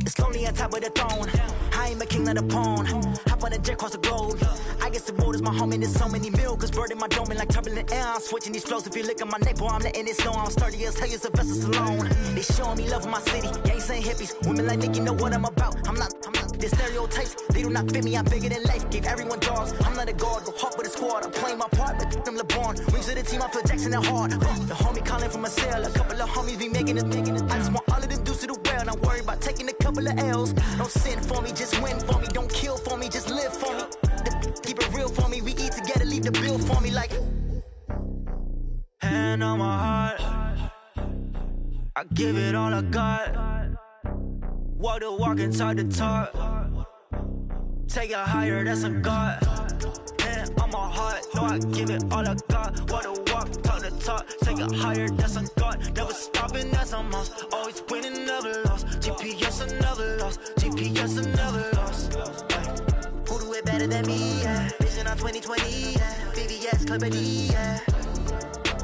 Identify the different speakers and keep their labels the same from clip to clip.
Speaker 1: It's lonely on top of the throne. I ain't a king of the pawn. Hop on a jet across the globe. I guess the world is my home and there's so many miracles burning my dome and like turbulent air. I'm switching these flows. If you look at my neck, boy, I'm letting it snow. I'm sturdy as hell, it's a vessel alone. They showing me love in my city. Gang saying hippies. Women like Nicky know what I'm about. I'm not the stereotypes. They do not fit me. I'm bigger than life. Gave everyone dogs. I'm not a guard. Go hard with a squad. I'm playing my part, but them LeBron. Wings of the team, I feel Jackson and hard. The homie calling from a cell. A couple of homies be making it. I just want all of them dudes to the well. Not worry about taking a couple of L's. Don't sin for me, just win for me. Don't kill for me, just live for me. Keep it real for me. We eat together, leave the bill for me like. Hand on my heart, I give it all I got. Walk the walk and talk the talk. Take it higher, that's a God. Hand on my heart, no, I give it all I got. Walk the walk, talk the talk. Take it higher, that's a God. Never stopping, that's a must. Always winning, never lost. GPS, I never lost. GPS, I never lost. Who do it better than me? Yeah. Vision on 2020. Yeah. VVS, Clarity. Yeah.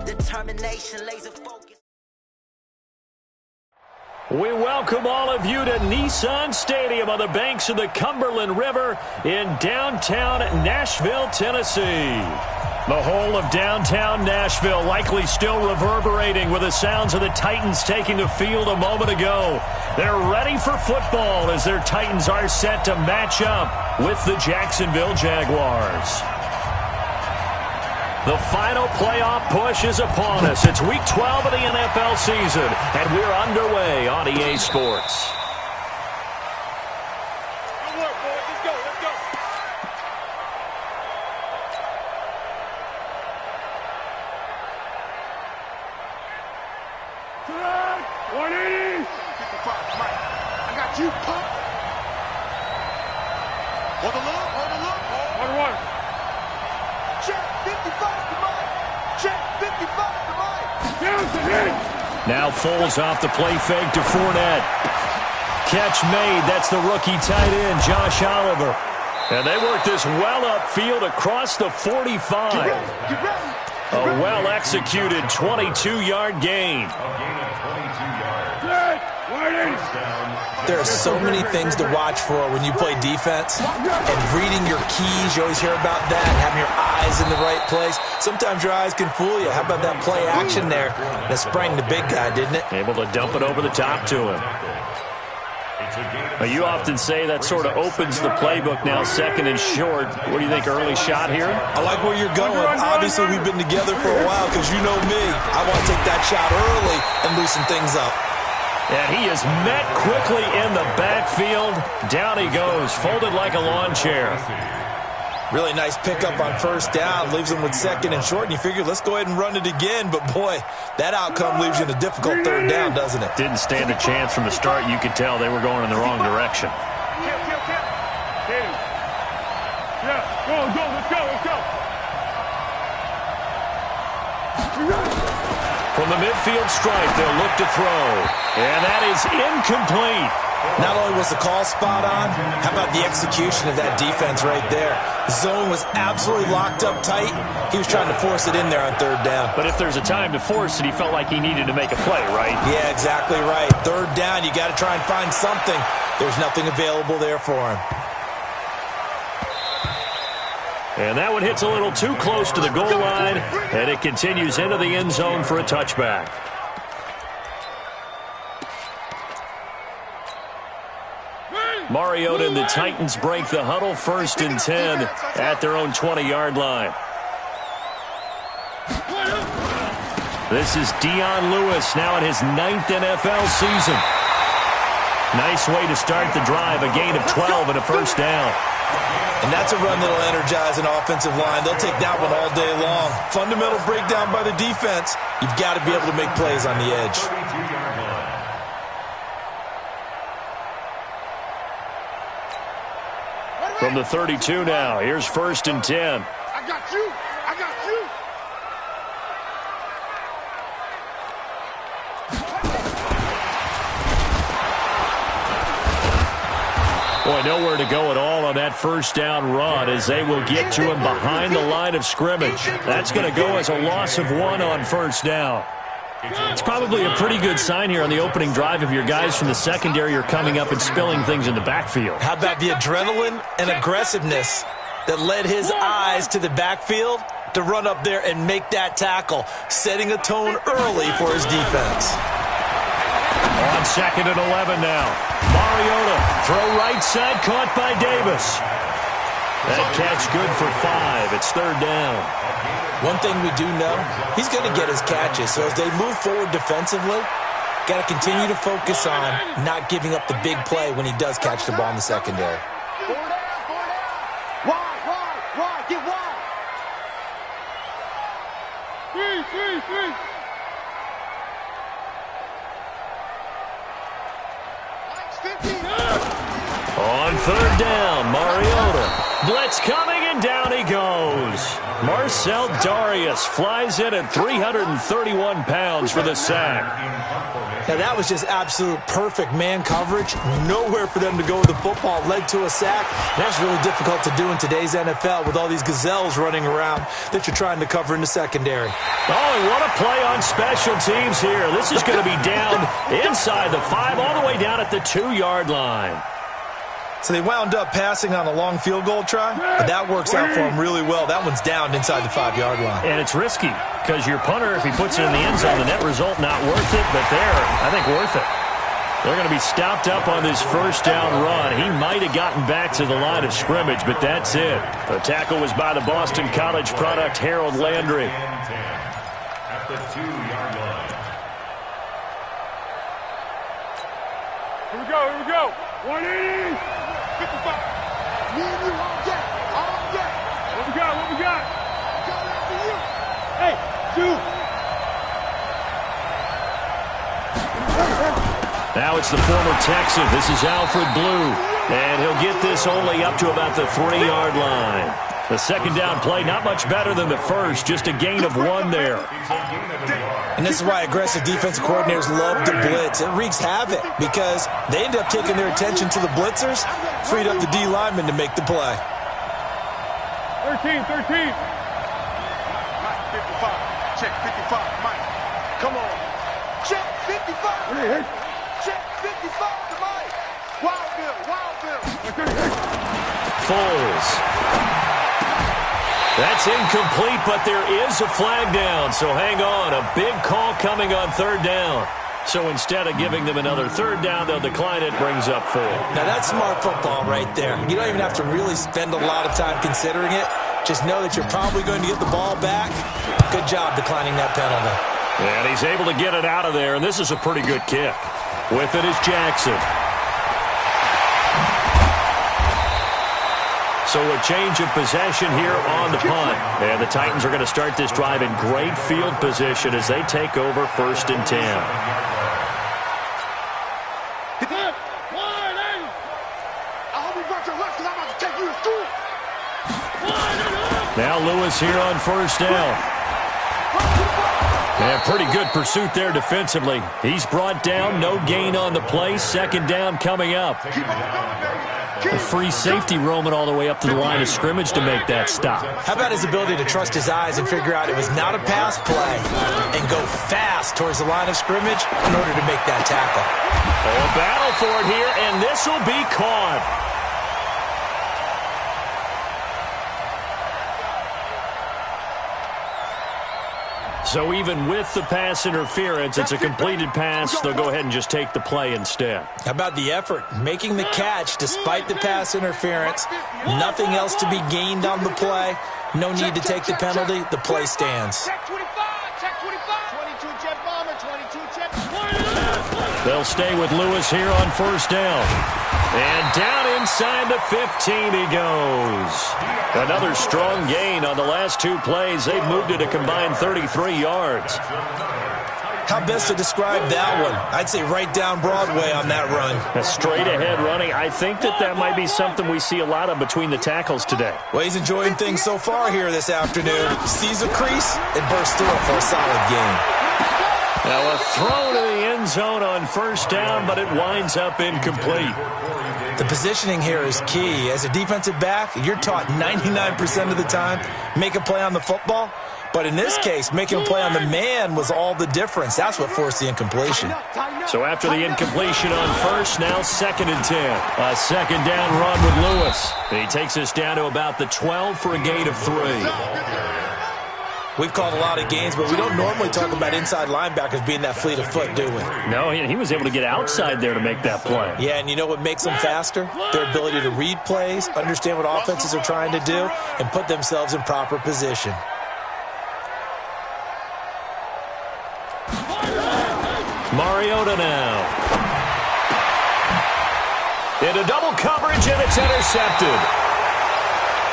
Speaker 1: Determination, laser focus.
Speaker 2: We welcome all of you to Nissan Stadium on the banks of the Cumberland River in downtown Nashville, Tennessee. The whole of downtown Nashville likely still reverberating with the sounds of the Titans taking the field a moment ago. They're ready for football as their Titans are set to match up with the Jacksonville Jaguars. The final playoff push is upon us. It's week 12 of the NFL season, and we're underway on EA Sports.
Speaker 3: Good work, boys. Let's go. Let's go. Track 180. 55, Mike. I got you, pump. Hold the look. Hold the look. 1-1. Check 55 to Mike. Check 55 to Mike. Down to him.
Speaker 2: Now Foles off the play fake to Fournette. Catch made. That's the rookie tight end, Josh Oliver. And they work this well upfield across the 45.
Speaker 3: Get ready.
Speaker 2: A well-executed 22-yard gain.
Speaker 4: There are so many things to watch for when you play defense. And reading your keys, you always hear about that. Having your eyes in the right place. Sometimes your eyes can fool you. How about that play action there? That sprang the big guy, didn't it?
Speaker 2: Able to dump it over the top to him. You often say that sort of opens the playbook now, second and short. What do you think, early shot here?
Speaker 4: I like where you're going. Obviously, we've been together for a while because you know me. I want to take that shot early and loosen things up.
Speaker 2: And he is met quickly in the backfield. Down he goes, folded like a lawn chair.
Speaker 4: Really nice pickup on first down. Leaves him with second and short. And you figure, let's go ahead and run it again. But, boy, that outcome leaves you in a difficult third down, doesn't it?
Speaker 2: Didn't stand a chance from the start. You could tell they were going in the wrong direction.
Speaker 3: Yeah, go, let's go.
Speaker 2: From the midfield stripe, they'll look to throw. And that is incomplete.
Speaker 4: Not only was the call spot on, how about the execution of that defense right there? The zone was absolutely locked up tight. He was trying to force it in there on third down.
Speaker 2: But if there's a time to force it, he felt like he needed to make a play, right?
Speaker 4: Yeah, exactly right. Third down, you got to try and find something. There's nothing available there for him.
Speaker 2: And that one hits a little too close to the goal line, and it continues into the end zone for a touchback. Mariota and the Titans break the huddle, 1st and 10 at their own 20-yard line. This is Dion Lewis now in his 9th NFL season. Nice way to start the drive, a gain of 12 and a first down.
Speaker 4: And that's a run that'll energize an offensive line. They'll take that one all day long. Fundamental breakdown by the defense. You've got to be able to make plays on the edge.
Speaker 2: From the 32 now, here's 1st and 10.
Speaker 3: I got you.
Speaker 2: Boy, nowhere to go at all on that first down run as they will get to him behind the line of scrimmage. That's going to go as a loss of 1 on first down. It's probably a pretty good sign here on the opening drive if your guys from the secondary are coming up and spilling things in the backfield.
Speaker 4: How about the adrenaline and aggressiveness that led his eyes to the backfield to run up there and make that tackle, setting a tone early for his defense.
Speaker 2: On 2nd and 11 now. Mariota, throw right side, caught by Davis. That catch good for 5. It's 3rd down.
Speaker 4: One thing we do know, he's going to get his catches. So as they move forward defensively, got to continue to focus on not giving up the big play when he does catch the ball in the secondary.
Speaker 3: Wide, get wide. 3.
Speaker 2: On 3rd down, Mariota. Blitz coming, and down he goes. Marcel Darius flies in at 331 pounds for the sack.
Speaker 4: Now, that was just absolute perfect man coverage. Nowhere for them to go with the football. Led to a sack. And that's really difficult to do in today's NFL with all these gazelles running around that you're trying to cover in the secondary.
Speaker 2: Oh, and what a play on special teams here. This is going to be down inside the 5, all the way down at the 2-yard line.
Speaker 4: So they wound up passing on a long field goal try, but that works out for them really well. That one's down inside the 5-yard line.
Speaker 2: And it's risky because your punter, if he puts it in the end zone, the net result not worth it, but there, I think worth it. They're going to be stopped up on this 1st down run. He might have gotten back to the line of scrimmage, but that's it. The tackle was by the Boston College product, Harold Landry.
Speaker 5: At the 2-yard line.
Speaker 3: Here we go. 180. 55. Me and you on deck. What we got? Coming after you. Hey, shoot.
Speaker 2: Now it's the former Texan. This is Alfred Blue. And he'll get this only up to about the 3-yard line. The 2nd down play, not much better than the first. Just a gain of 1 there.
Speaker 4: And this is why aggressive defensive coordinators love to blitz. It wreaks havoc because they end up taking their attention to the blitzers, freed up the D lineman to make the play.
Speaker 3: 13. Mike, 55. Check 55, Mike. Come on. Check 55. Check 55 to Mike. Wild Bill.
Speaker 2: Foles. That's incomplete, but there is a flag down, so hang on. A big call coming on 3rd down. So instead of giving them another 3rd down, they'll decline it, brings up 4.
Speaker 4: Now that's smart football right there. You don't even have to really spend a lot of time considering it. Just know that you're probably going to get the ball back. Good job declining that penalty.
Speaker 2: And he's able to get it out of there, and this is a pretty good kick. With it is Jackson. So a change of possession here on the punt. And the Titans are going to start this drive in great field position as they take over 1st and 10. Now Lewis here on 1st down. Yeah, pretty good pursuit there defensively. He's brought down, no gain on the play. 2nd down coming up. A free safety roaming all the way up to the line of scrimmage to make that stop.
Speaker 4: How about his ability to trust his eyes and figure out it was not a pass play and go fast towards the line of scrimmage in order to make that tackle.
Speaker 2: Oh, a battle for it here, and this will be caught. So even with the pass interference, it's a completed pass. They'll go ahead and just take the play instead.
Speaker 4: How about the effort? Making the catch despite the pass interference. Nothing else to be gained on the play. No need to take the penalty. The play stands.
Speaker 3: Check 25. 22 jet bomber. 22 jet.
Speaker 2: They'll stay with Lewis here on 1st down. And down inside the 15 he goes. Another strong gain on the last 2 plays. They've moved it a combined 33 yards.
Speaker 4: How best to describe that one? I'd say right down Broadway on that run.
Speaker 2: A straight ahead running. I think that might be something we see a lot of between the tackles today.
Speaker 4: Well, he's enjoying things so far here this afternoon. Sees a crease and bursts through it for a solid gain.
Speaker 2: Now a throw to the end zone on 1st down, but it winds up incomplete.
Speaker 4: The positioning here is key. As a defensive back, you're taught 99% of the time, make a play on the football, But in this case, making a play on the man was all the difference. That's what forced the incompletion.
Speaker 2: So after the incompletion on first, now 2nd and 10. A second down run with Lewis. He takes us down to about the 12 for a gain of 3.
Speaker 4: We've called a lot of games, but we don't normally talk about inside linebackers being that fleet of foot, do we?
Speaker 2: No, he was able to get outside there to make that play.
Speaker 4: Yeah, and you know what makes them faster? Their ability to read plays, understand what offenses are trying to do, and put themselves in proper position.
Speaker 2: Mariota now. Into double coverage, and it's intercepted.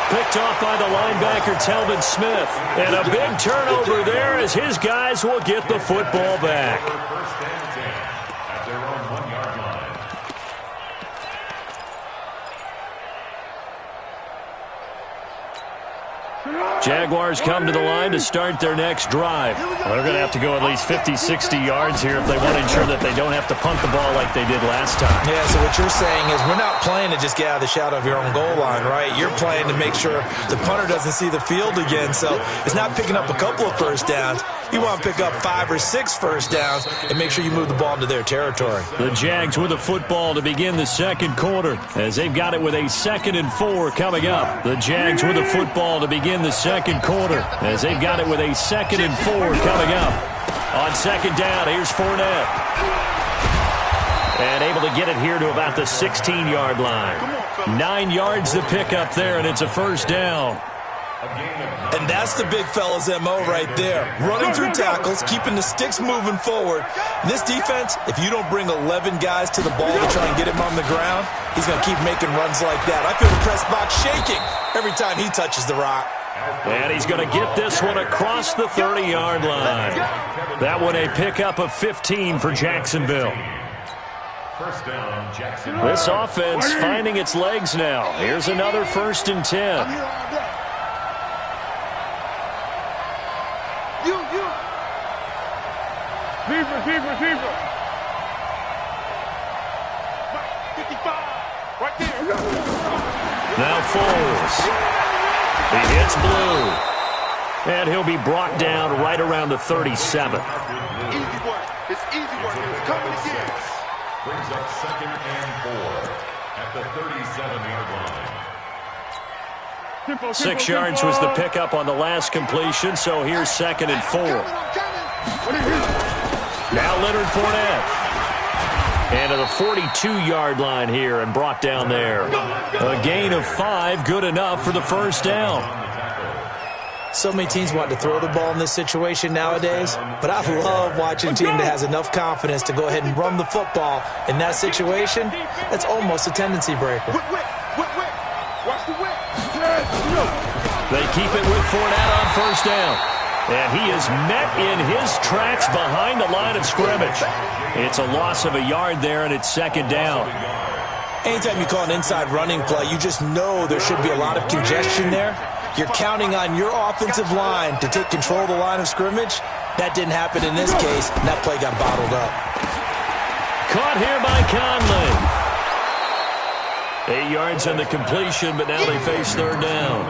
Speaker 2: Picked off by the linebacker, Telvin Smith. And a big turnover there as his guys will get the football back.
Speaker 5: First and 10 at their own 1-yard line.
Speaker 2: Jaguars come to the line to start their next drive. Well, they're going to have to go at least 50, 60 yards here if they want to ensure that they don't have to punt the ball like they did last time.
Speaker 4: Yeah, so what you're saying is we're not playing to just get out of the shadow of your own goal line, right? You're playing to make sure the punter doesn't see the field again. So it's not picking up a couple of first downs. You want to pick up 5 or 6 first downs and make sure you move the ball into their territory.
Speaker 2: The Jags with the football to begin the second quarter as they've got it with a 2nd and 4 coming up. The Jags with the football to begin the second quarter as they've got it with a 2nd and 4 coming up. On second down, here's Fournette. And able to get it here to about the 16-yard line. 9 yards to pick up there, and it's a first down.
Speaker 4: And that's the big fella's MO right there. Running through tackles, keeping the sticks moving forward. In this defense, if you don't bring 11 guys to the ball to try and get him on the ground, he's going to keep making runs like that. I feel the press box shaking every time he touches the rock.
Speaker 2: And he's going to get this one across the 30-yard line. That one a pickup of 15 for Jacksonville.
Speaker 5: First down, Jacksonville.
Speaker 2: This offense finding its legs now. Here's another 1st and 10.
Speaker 3: Receiver. 55. Right there.
Speaker 2: Now Foles. He hits Blue. And he'll be brought down right around the 37.
Speaker 3: Easy work. It's easy work. It's coming again.
Speaker 5: Brings up 2nd and 4 at the 37-yard line.
Speaker 2: 6 yards was the pickup on the last completion, so here's 2nd and 4. Now Leonard Fournette. And to the 42-yard line here and brought down there. A gain of 5, good enough for the first down.
Speaker 4: So many teams want to throw the ball in this situation nowadays, but I love watching a team that has enough confidence to go ahead and run the football. In that situation, that's almost a tendency breaker.
Speaker 3: Watch the whip.
Speaker 2: They keep it with Fournette on first down. And he is met in his tracks behind the line of scrimmage. It's a loss of a yard there, and it's 2nd down.
Speaker 4: Anytime you call an inside running play, you just know there should be a lot of congestion there. You're counting on your offensive line to take control of the line of scrimmage. That didn't happen in this case, and that play got bottled up.
Speaker 2: Caught here by Conley. 8 yards on the completion, but now they face 3rd down.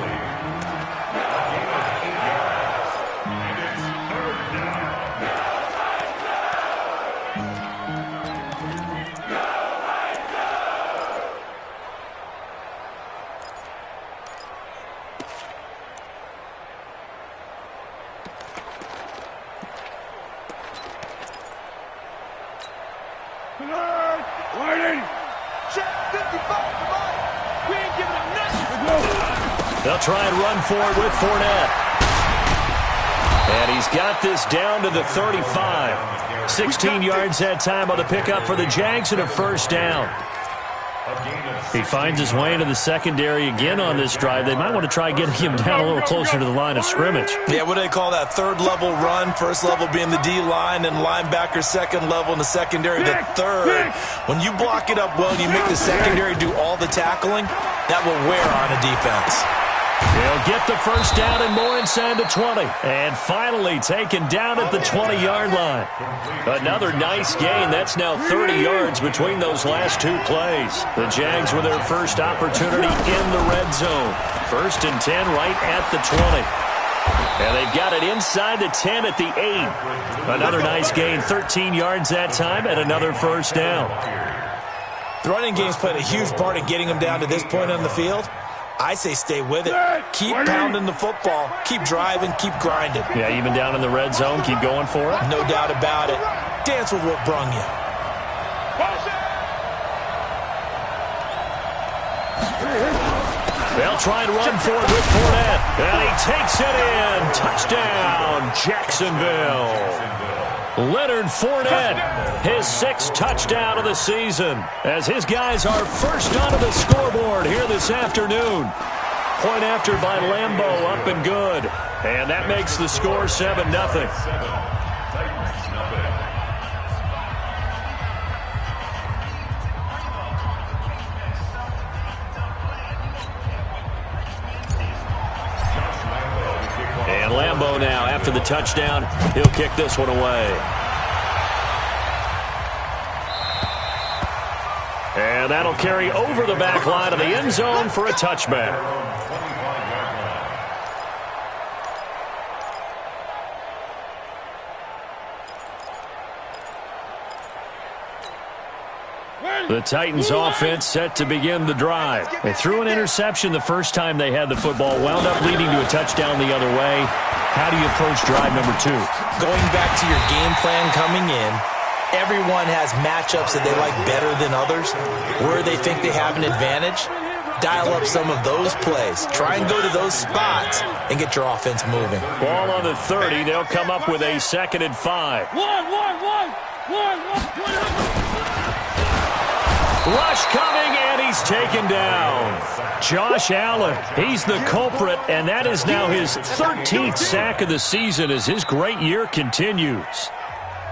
Speaker 2: They'll try and run for it with Fournette. And he's got this down to the 35. 16 yards that time on the pickup for the Jags and a first down. He finds his way into the secondary again on this drive. They might want to try getting him down a little closer to the line of scrimmage.
Speaker 4: Yeah, what do they call that? 3rd level run. 1st level being the D-line, and linebacker 2nd level in the secondary, the 3rd. When you block it up well and you make the secondary do all the tackling, that will wear on a defense.
Speaker 2: He'll get the first down and more inside the 20. And finally taken down at the 20-yard line. Another nice gain. That's now 30 yards between those last 2 plays. The Jags with their first opportunity in the red zone. 1st and 10 right at the 20. And they've got it inside the 10 at the 8. Another nice gain, 13 yards that time, and another first down.
Speaker 4: The running game's played a huge part in getting them down to this point on the field. I say stay with it. Keep pounding the football. Keep driving. Keep grinding.
Speaker 2: Yeah, even down in the red zone, keep going for it.
Speaker 4: No doubt about it. Dance with what brung you.
Speaker 2: They'll try and run for it with Fournette. And he takes it in. Touchdown, Jacksonville. Leonard Fournette, his 6th touchdown of the season, as his guys are first onto the scoreboard here this afternoon. Point after by Lambeau, up and good. And that makes the score 7-0. And Lambeau now, after the touchdown, he'll kick this one away. And that'll carry over the back line of the end zone for a touchback. The Titans offense set to begin the drive. They threw an interception the first time they had the football, wound up leading to a touchdown the other way. How do you approach drive number 2?
Speaker 4: Going back to your game plan coming in, everyone has matchups that they like better than others, where they think they have an advantage. Dial up some of those plays. Try and go to those spots and get your offense moving.
Speaker 2: Ball on the 30. They'll come up with a 2nd and 5. Rush coming, and he's taken down. Josh Allen, he's the culprit, and that is now his 13th sack of the season as his great year continues.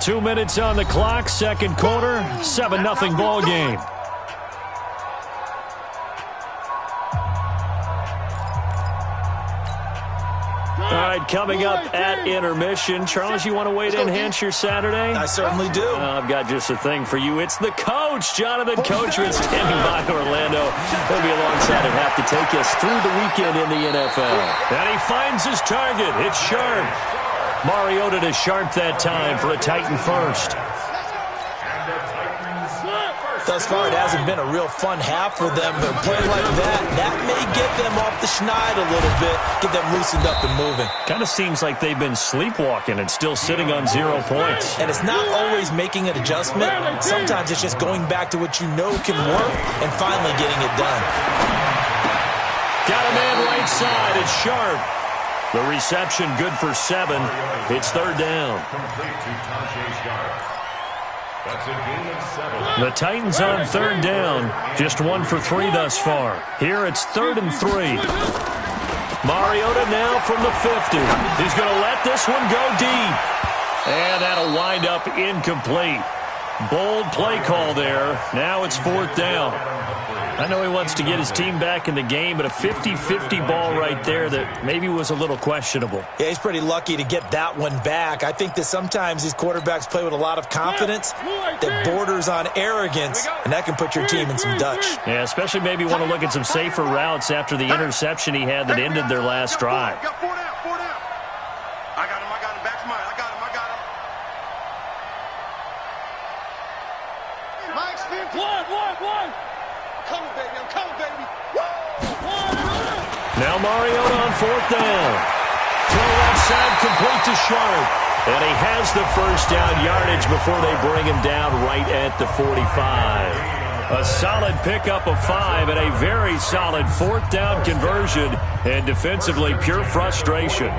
Speaker 2: 2 minutes on the clock, second quarter, 7-0 ball game. All right, coming up at intermission. Charles, you want to wait to enhance your Saturday?
Speaker 4: I certainly do.
Speaker 2: I've got just a thing for you. It's the coach, Jonathan Coachman, standing by Orlando. He'll be alongside and have to take us through the weekend in the NFL. And he finds his target. It's Sharp. Mariota to Sharp that time for a Titan first.
Speaker 4: Thus far, it hasn't been a real fun half for them, but a play like that may get them off the schneid a little bit, get them loosened up and moving.
Speaker 2: Kind of seems like they've been sleepwalking and still sitting on 0 points.
Speaker 4: And it's not always making an adjustment. Sometimes it's just going back to what you know can work and finally getting it done.
Speaker 2: Got a man right side. It's Sharp. The reception good for 7. It's 3rd down. The Titans on 3rd down. Just 1 for 3 thus far. Here it's 3rd and 3. Mariota now from the 50. He's going to let this one go deep. And that'll wind up incomplete. Bold play call there. Now it's 4th down. I know he wants to get his team back in the game, but a 50-50 ball right there that maybe was a little questionable.
Speaker 4: Yeah, he's pretty lucky to get that one back. I think that sometimes these quarterbacks play with a lot of confidence that borders on arrogance, and that can put your team in some Dutch.
Speaker 2: Yeah, especially maybe want to look at some safer routes after the interception he had that ended their last drive. Now Mariota on 4th down. Throw left side complete to Sharp. And he has the first down yardage before they bring him down right at the 45. A solid pickup of 5 and a very solid 4th down conversion. And defensively, pure frustration.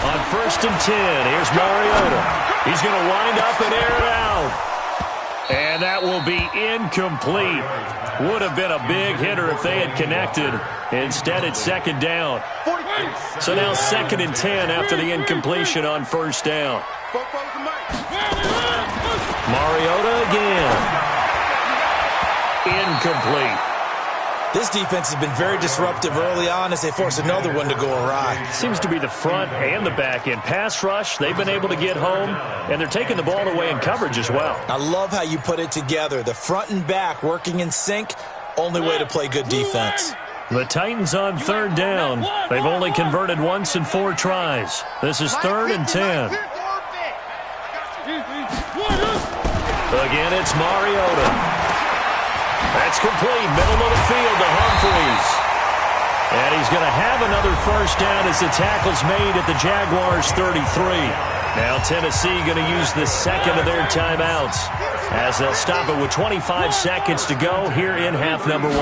Speaker 2: On 1st and 10, here's Mariota. He's going to wind up and air it out. And that will be incomplete. Would have been a big hitter if they had connected. Instead, it's 2nd down. So now 2nd and 10 after the incompletion on 1st down. Mariota again. Incomplete.
Speaker 4: This defense has been very disruptive early on as they force another one to go awry.
Speaker 2: Seems to be the front and the back end. Pass rush, they've been able to get home, and they're taking the ball away in coverage as well.
Speaker 4: I love how you put it together. The front and back working in sync, only way to play good defense.
Speaker 2: The Titans on third down. They've only converted once in 4 tries. This is 3rd and 10. Again, it's Mariota. That's complete, middle of the field to Humphries. And he's going to have another first down as the tackle's made at the Jaguars' 33. Now Tennessee going to use the second of their timeouts as they'll stop it with 25 seconds to go here in half number 1.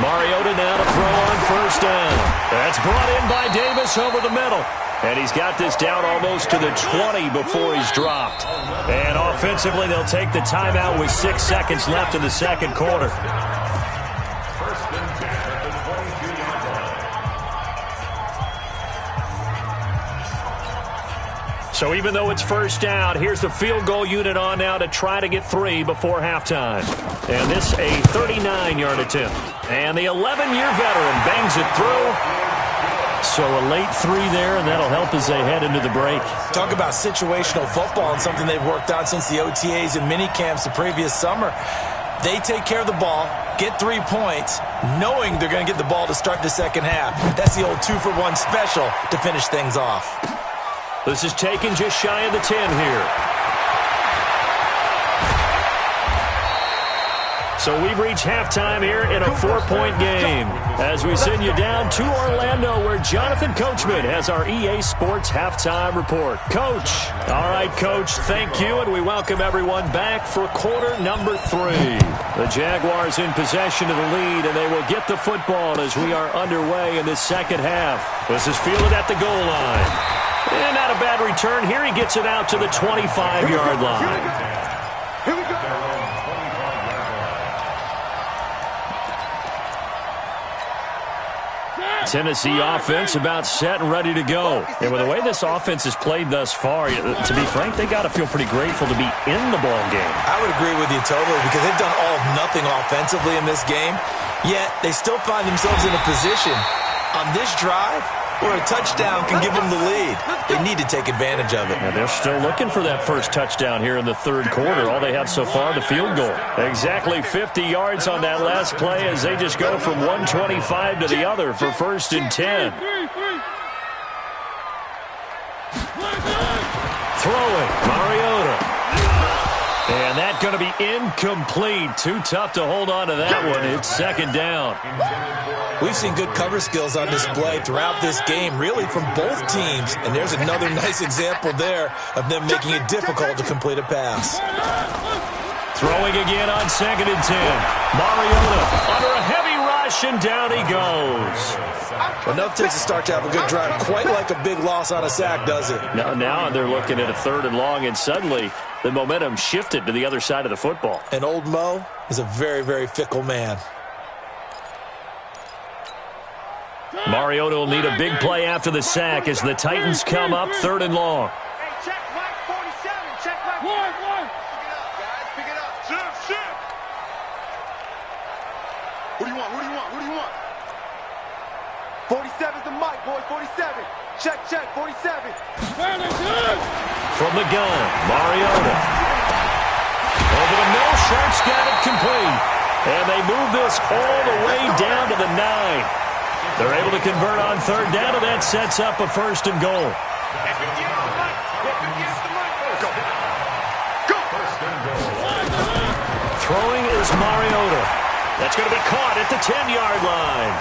Speaker 2: Mariota now to throw on first down. That's brought in by Davis over the middle. And he's got this down almost to the 20 before he's dropped. And offensively, they'll take the timeout with 6 seconds left in the second quarter.
Speaker 5: First and 10 at the 22-yard line.
Speaker 2: So even though it's first down, here's the field goal unit on now to try to get 3 before halftime. And this a 39-yard attempt. And the 11-year veteran bangs it through. So a late 3 there, and that'll help as they head into the break.
Speaker 4: Talk about situational football and something they've worked on since the OTAs and mini camps the previous summer. They take care of the ball, get 3 points, knowing they're going to get the ball to start the second half. That's the old 2-for-1 special to finish things off.
Speaker 2: This is taken just shy of the 10 here. So we've reached halftime here in a 4-point game as we send you down to Orlando where Jonathan Coachman has our EA Sports Halftime Report. Coach. All right, Coach, thank you, and we welcome everyone back for quarter number 3. The Jaguars in possession of the lead, and they will get the football as we are underway in this second half. This is fielded at the goal line. And not a bad return here. He gets it out to the 25-yard line.
Speaker 3: Here we go.
Speaker 2: Tennessee offense about set and ready to go. And with the way this offense has played thus far, to be frank, they got to feel pretty grateful to be in the ball game.
Speaker 4: I would agree with you totally because they've done all of nothing offensively in this game, yet they still find themselves in a position on this drive where a touchdown can give them the lead. They need to take advantage of it.
Speaker 2: And they're still looking for that first touchdown here in the third quarter. All they have so far, the field goal. Exactly 50 yards on that last play as they just go from 125 to the other for first and 10. Throwing, Mariota. And that's going to be incomplete. Too tough to hold on to that one. It's second down.
Speaker 4: We've seen good cover skills on display throughout this game, really from both teams. And there's another nice example there of them making it difficult to complete a pass.
Speaker 2: Throwing again on second and 10. Mariota under a heavy rush, and down he goes.
Speaker 4: Enough takes to start to have a good drive. Quite like a big loss on a sack, does it?
Speaker 2: Now they're looking at a 3rd and long, and suddenly the momentum shifted to the other side of the football.
Speaker 4: And old Mo is a very, very fickle man.
Speaker 2: Mariota will need a big play after the sack as the Titans come up 3rd and long.
Speaker 3: Hey, check right 47. Check right 1. Pick it up, guys. Pick it up. Shift. Who do you want? 47's the mic, boy. 47. Check, 47.
Speaker 2: From the gun, Mariota. Over the middle, Sharp's got it complete. And they move this all the way down to the 9. They're able to convert on 3rd down, and that sets up a 1st and goal. Throwing is Mariota. That's going to be caught at the 10-yard line.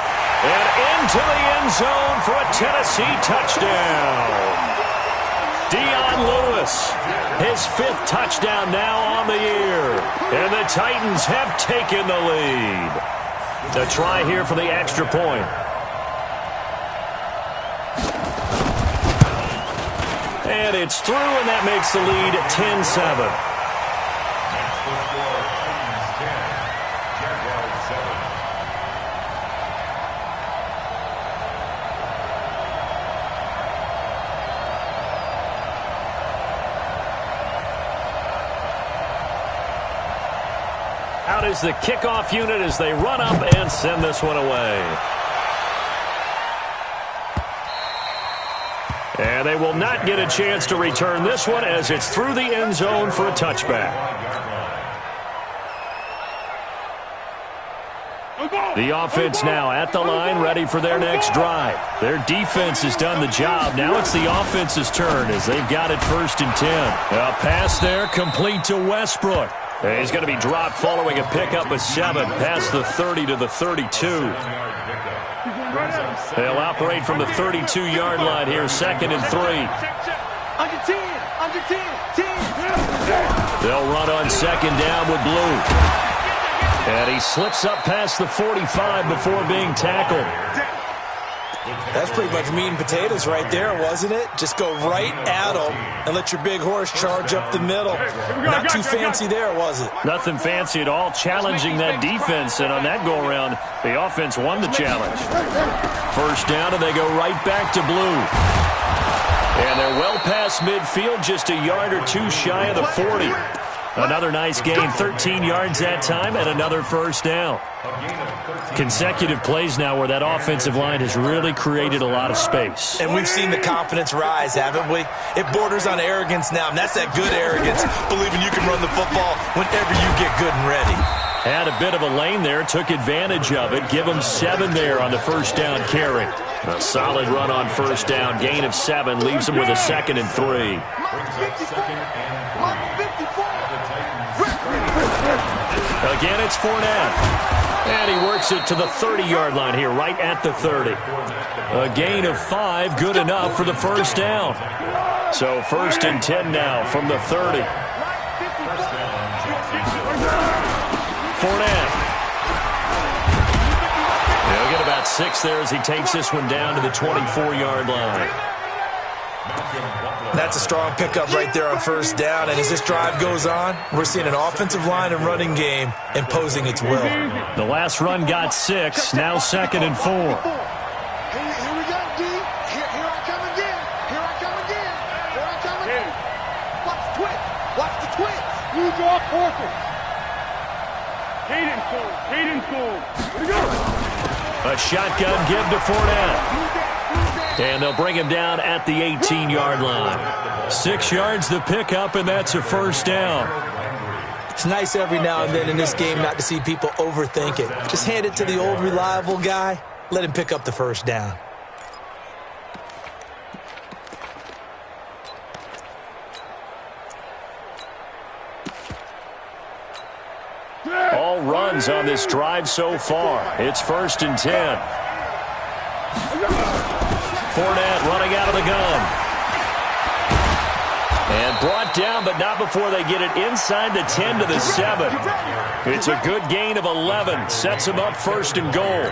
Speaker 2: And into the end zone for a Tennessee touchdown. Dion Lewis, his 5th touchdown now on the year. And the Titans have taken the lead. The try here for the extra point. And it's through, and that makes the lead 10-7. Out is the kickoff unit as they run up and send this one away. And they will not get a chance to return this one as it's through the end zone for a touchback. The offense now at the line, ready for their next drive. Their defense has done the job. Now it's the offense's turn as they've got it 1st and 10. A pass there complete to Westbrook. He's going to be dropped following a pickup of 7 past the 30 to the 32. They'll operate from the 32-yard line here, 2nd and 3.
Speaker 3: Under 10, under 10, 10.
Speaker 2: They'll run on 2nd down with Blue. And he slips up past the 45 before being tackled.
Speaker 4: That's pretty much meat and potatoes right there, wasn't it? Just go right at him and let your big horse charge up the middle. Not too fancy there, was it?
Speaker 2: Nothing fancy at all, challenging that defense. And on that go-around, the offense won the challenge. 1st down, and they go right back to Blue. And they're well past midfield, just a yard or 2 shy of the 40. Another nice gain, 13 yards that time, and another 1st down. Consecutive plays now where that offensive line has really created a lot of space.
Speaker 4: And we've seen the confidence rise, haven't we? It borders on arrogance now, and that's that good arrogance, believing you can run the football whenever you get good and ready.
Speaker 2: Had a bit of a lane there, took advantage of it. Give him 7 there on the 1st down carry. A solid run on 1st down, gain of 7, leaves him with a 2nd and 3. Again, it's Fournette. And he works it to the 30-yard line here, right at the 30. A gain of 5, good enough for the 1st down. So 1st and 10 now from the 30. Fournette. He'll get about 6 there as he takes this one down to the 24-yard line.
Speaker 4: That's a strong pickup right there on 1st down, and as this drive goes on, we're seeing an offensive line and running game imposing its will.
Speaker 2: The last run got 6, now 2nd and 4.
Speaker 3: Here we go, D. Here I come again. Here I come again. Here I come again. Watch the twist. Watch the twist. You draw forces. Cadence goal. Cadence goal. Here we go.
Speaker 2: A shotgun give to Fournette. And they'll bring him down at the 18-yard line. 6 yards the pickup, and that's a 1st down.
Speaker 4: It's nice every now and then in this game not to see people overthink it. Just hand it to the old reliable guy. Let him pick up the 1st down.
Speaker 2: All runs on this drive so far. It's 1st and 10. Fournette running out of the gun. And brought down, but not before they get it inside the 10 to the 7. It's a good gain of 11. Sets them up 1st and goal.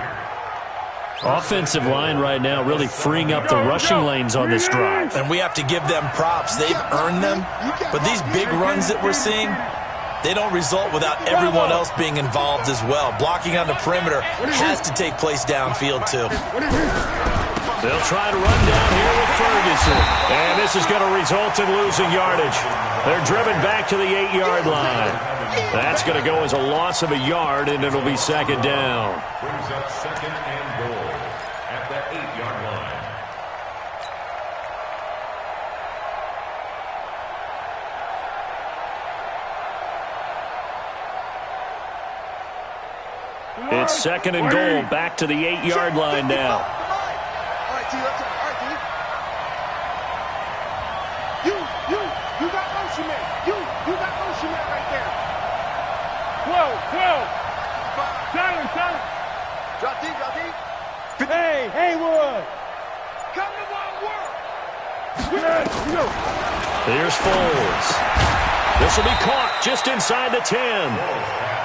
Speaker 2: Offensive line right now really freeing up the rushing lanes on this drive.
Speaker 4: And we have to give them props. They've earned them. But these big runs that we're seeing, they don't result without everyone else being involved as well. Blocking on the perimeter has to take place downfield too.
Speaker 2: They'll try to run down here with Ferguson. And this is going to result in losing yardage. They're driven back to the 8-yard line. That's going to go as a loss of a yard, and it'll be 2nd down.
Speaker 5: Brings up 2nd and goal at the 8-yard line.
Speaker 2: It's 2nd and goal, back to the 8-yard line now.
Speaker 3: All right, D. You got motion man. You got motion man right there. 12. Silence. Drop D. Hey, Haywood. Come to one work.
Speaker 2: Here's Foles. This will be caught just inside the 10.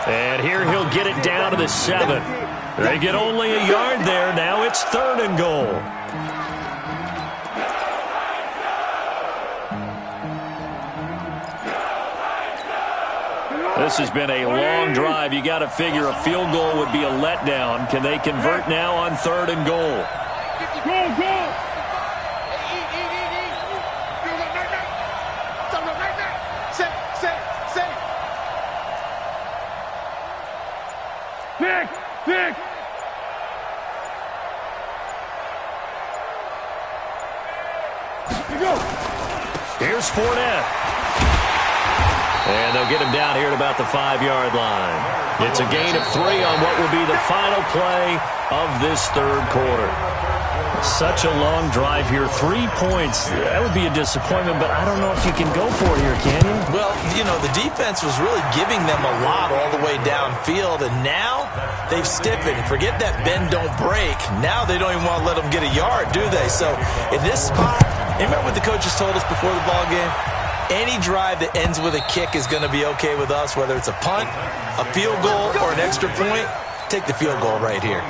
Speaker 2: And here he'll get it down to the 7. They get only a yard there. Now it's 3rd and goal. This has been a long drive. You got to figure a field goal would be a letdown. Can they convert now on 3rd and goal?
Speaker 3: Go. Tick. Tick. Here you go.
Speaker 2: Here's Fournette. And they'll get him down here at about the 5-yard line. It's a gain of 3 on what will be the final play of this third quarter. Such a long drive here. 3 points. That would be a disappointment, but I don't know if you can go for it here, can you?
Speaker 4: Well, you know, the defense was really giving them a lot all the way downfield, and now they've stiffened. Forget that bend, don't break. Now they don't even want to let them get a yard, do they? So in this spot, remember what the coaches told us before the ball game? Any drive that ends with a kick is going to be okay with us, whether it's a punt, a field goal, or an extra point. Take the field goal right here.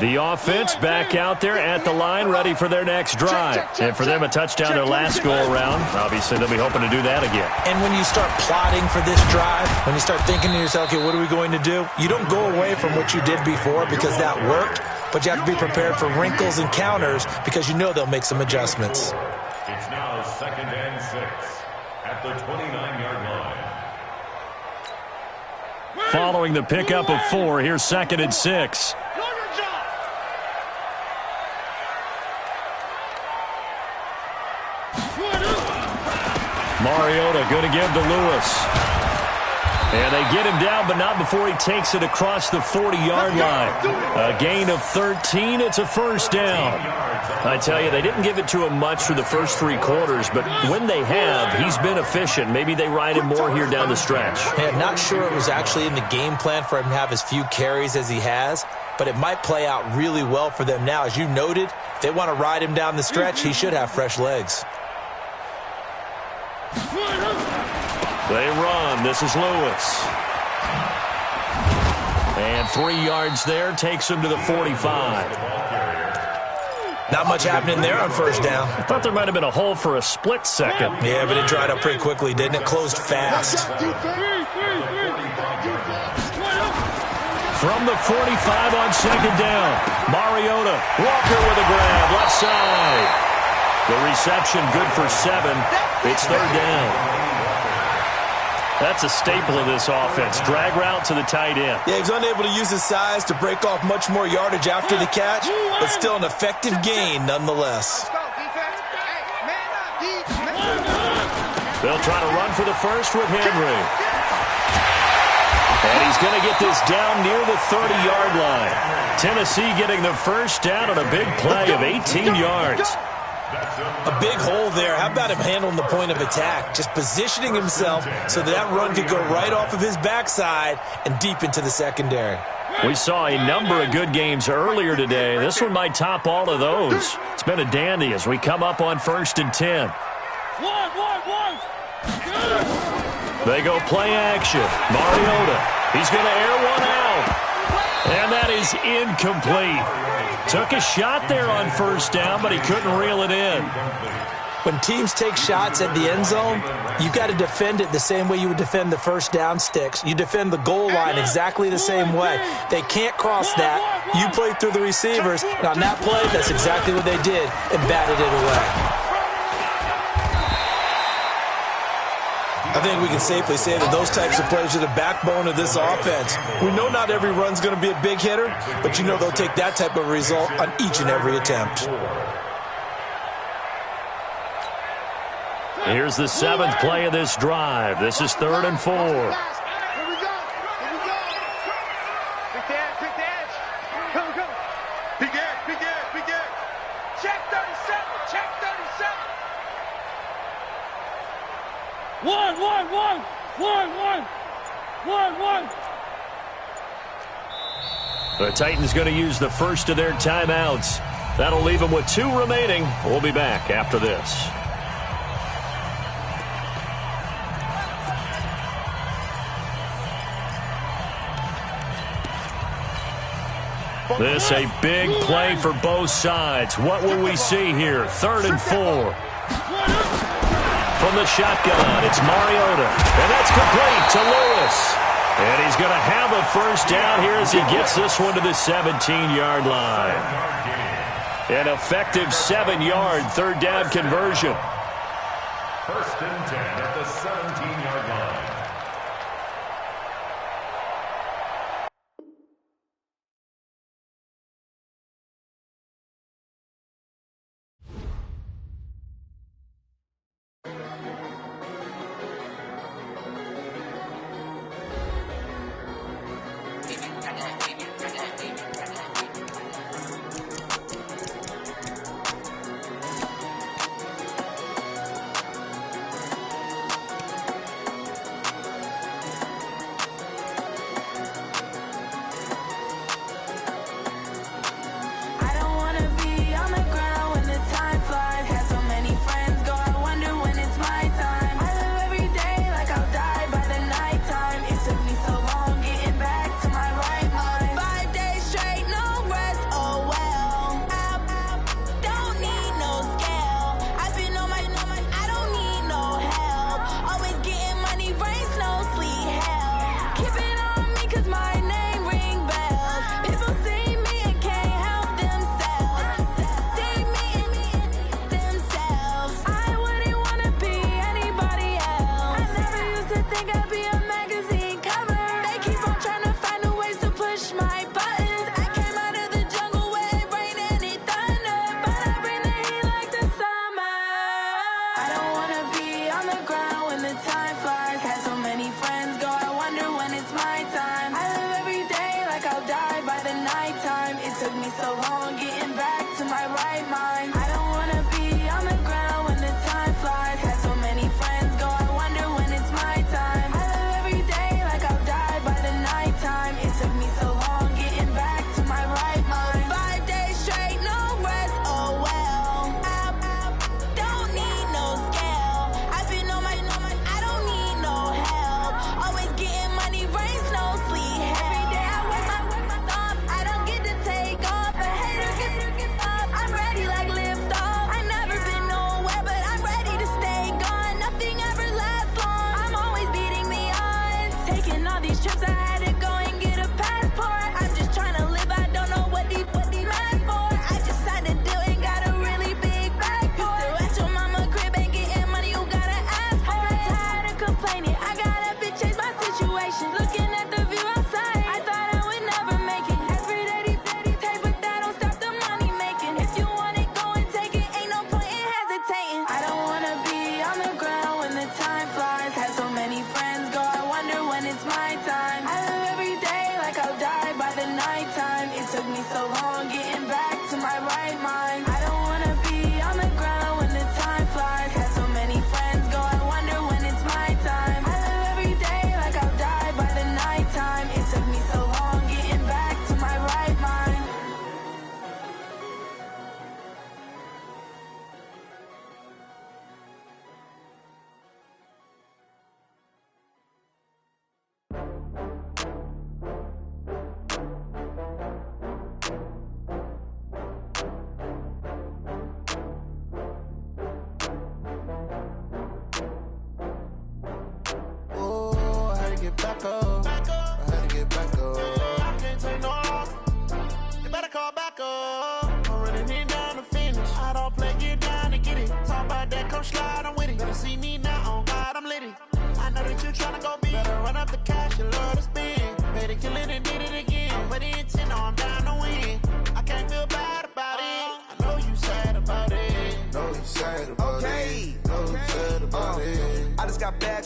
Speaker 2: The offense back out there at the line, ready for their next drive. And for them, a touchdown their last go-around. Obviously, they'll be hoping to do that again.
Speaker 4: And when you start plotting for this drive, when you start thinking to yourself, okay, what are we going to do? You don't go away from what you did before because that worked, but you have to be prepared for wrinkles and counters because you know they'll make some adjustments.
Speaker 5: It's now 2nd and 6 at the 29-yard line.
Speaker 2: Following the pickup of 4, here's 2nd and 6. Mariota going to give to Lewis. And they get him down, but not before he takes it across the 40-yard line. A gain of 13. It's a first down. I tell you, they didn't give it to him much for the first 3 quarters, but when they have, he's been efficient. Maybe they ride him more here down the stretch.
Speaker 4: Hey, I'm not sure it was actually in the game plan for him to have as few carries as he has, but it might play out really well for them now. As you noted, if they want to ride him down the stretch, he should have fresh legs.
Speaker 2: They run. This is Lewis. And 3 yards there takes him to the 45.
Speaker 4: Not much happening there on first down.
Speaker 2: I thought there might have been a hole for a split second.
Speaker 4: Yeah, but it dried up pretty quickly, didn't it? Closed fast.
Speaker 2: From the 45 on 2nd down. Mariota. Walker with a grab. Left side. The reception good for 7. It's 3rd down. That's a staple of this offense. Drag route to the tight end.
Speaker 4: Yeah, he's unable to use his size to break off much more yardage after the catch, but still an effective gain nonetheless.
Speaker 2: They'll try to run for the first with Henry. And he's going to get this down near the 30-yard line. Tennessee getting the first down on a big play of 18 yards.
Speaker 4: A big hole there. How about him handling the point of attack? Just positioning himself so that run could go right off of his backside and deep into the secondary.
Speaker 2: We saw a number of good games earlier today. This one might top all of those. It's been a dandy as we come up on 1st and 10. They go play action. Mariota. He's going to air one out. And that is incomplete. Took a shot there on first down, but he couldn't reel it in.
Speaker 4: When teams take shots at the end zone, you've got to defend it the same way you would defend the first down sticks. You defend the goal line exactly the same way. They can't cross that. You play through the receivers, and on that play, that's exactly what they did and batted it away. I think we can safely say that those types of plays are the backbone of this offense. We know not every run's going to be a big hitter, but you know they'll take that type of result on each and every attempt.
Speaker 2: Here's the 7th play of this drive. This is 3rd and 4.
Speaker 3: Here we go. Pick the edge. Pick the edge. Here we go. Big edge. Big edge. Big edge. Check 37. Check 37. 1.
Speaker 2: The Titans going to use the first of their timeouts. That'll leave them with 2 remaining. We'll be back after this. This a big play for both sides. What will we see here? 3rd and 4. From the shotgun, it's Mariota. And that's complete to Lewis. And he's going to have a first down here as he gets this one to the 17-yard line. An effective 7-yard third down conversion.
Speaker 5: First and 10 at the 17-yard line.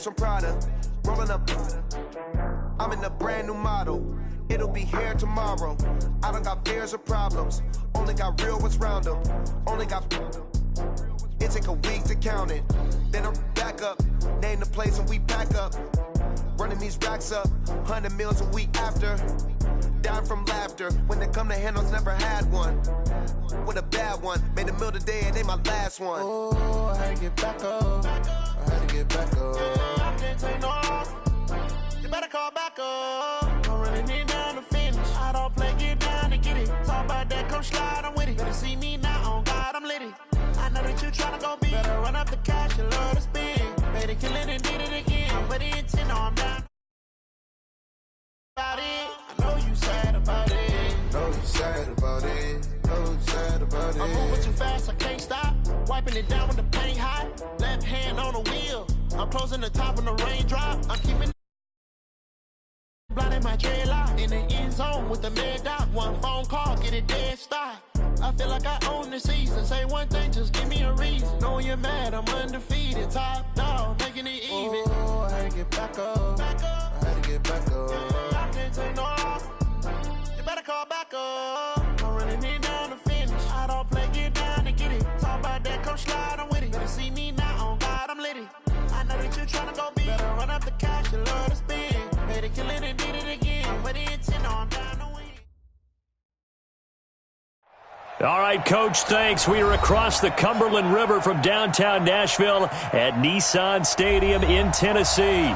Speaker 6: From Prada, rolling up. I'm in a brand new model. It'll be here tomorrow. I don't got fears or problems. Only got real ones round them. Only got. It take a week to count it. Then I'm back up. Name the place and we pack up. Running these racks up. 100 meals a week after. Down from laughter. When they come to handles, never had one. With a bad one. Made a meal today and they my last one. Oh, I had to get back up. I had to get back up. I can't take no loss. You better call back up. I'm running it down to finish. I don't play, get down to get it. Talk about that, come slide, I'm with it. Better see me now, on God, I'm litty. I know that you tryna go be. Better run up the cash, you love to spend. Better kill it and did it again. But the intent, no, I'm down.
Speaker 7: Getting it down with the paint hot. Left hand on the wheel. I'm closing the top on the raindrop. I'm keeping blinding my dreadlock. In the end zone with the mad dot. One phone call, get it dead stop. I feel like I own the season. Say one thing, just give me a reason. Knowing you're mad, I'm undefeated. Top dog, making it even. Oh, I had to get back up. I had to get back up. I can't take no loss. You better call back up. I'm running it down to finish. I don't play, get down to get it. Talk about that, come slide, I'm with it. Better see me now, on God, I'm litty. I know that you're trying to go big. Better run up the cash, you love to spend. Better kill it and did it again. But the intent on down to win.
Speaker 2: All right, Coach, thanks. We are across the Cumberland River from downtown Nashville at Nissan Stadium in Tennessee.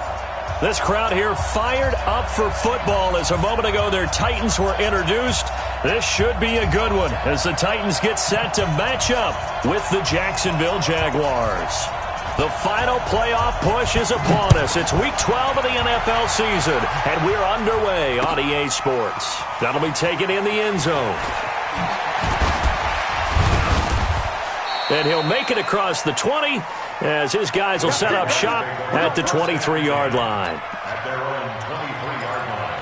Speaker 2: This crowd here fired up for football as a moment ago their Titans were introduced. This should be a good one as the Titans get set to match up with the Jacksonville Jaguars. The final playoff push is upon us. It's Week 12 of the NFL season, and we're underway on EA Sports. That'll be taken in the end zone. And he'll make it across the 20 as his guys will set up shop at the 23-yard line.
Speaker 5: At their own 23-yard line.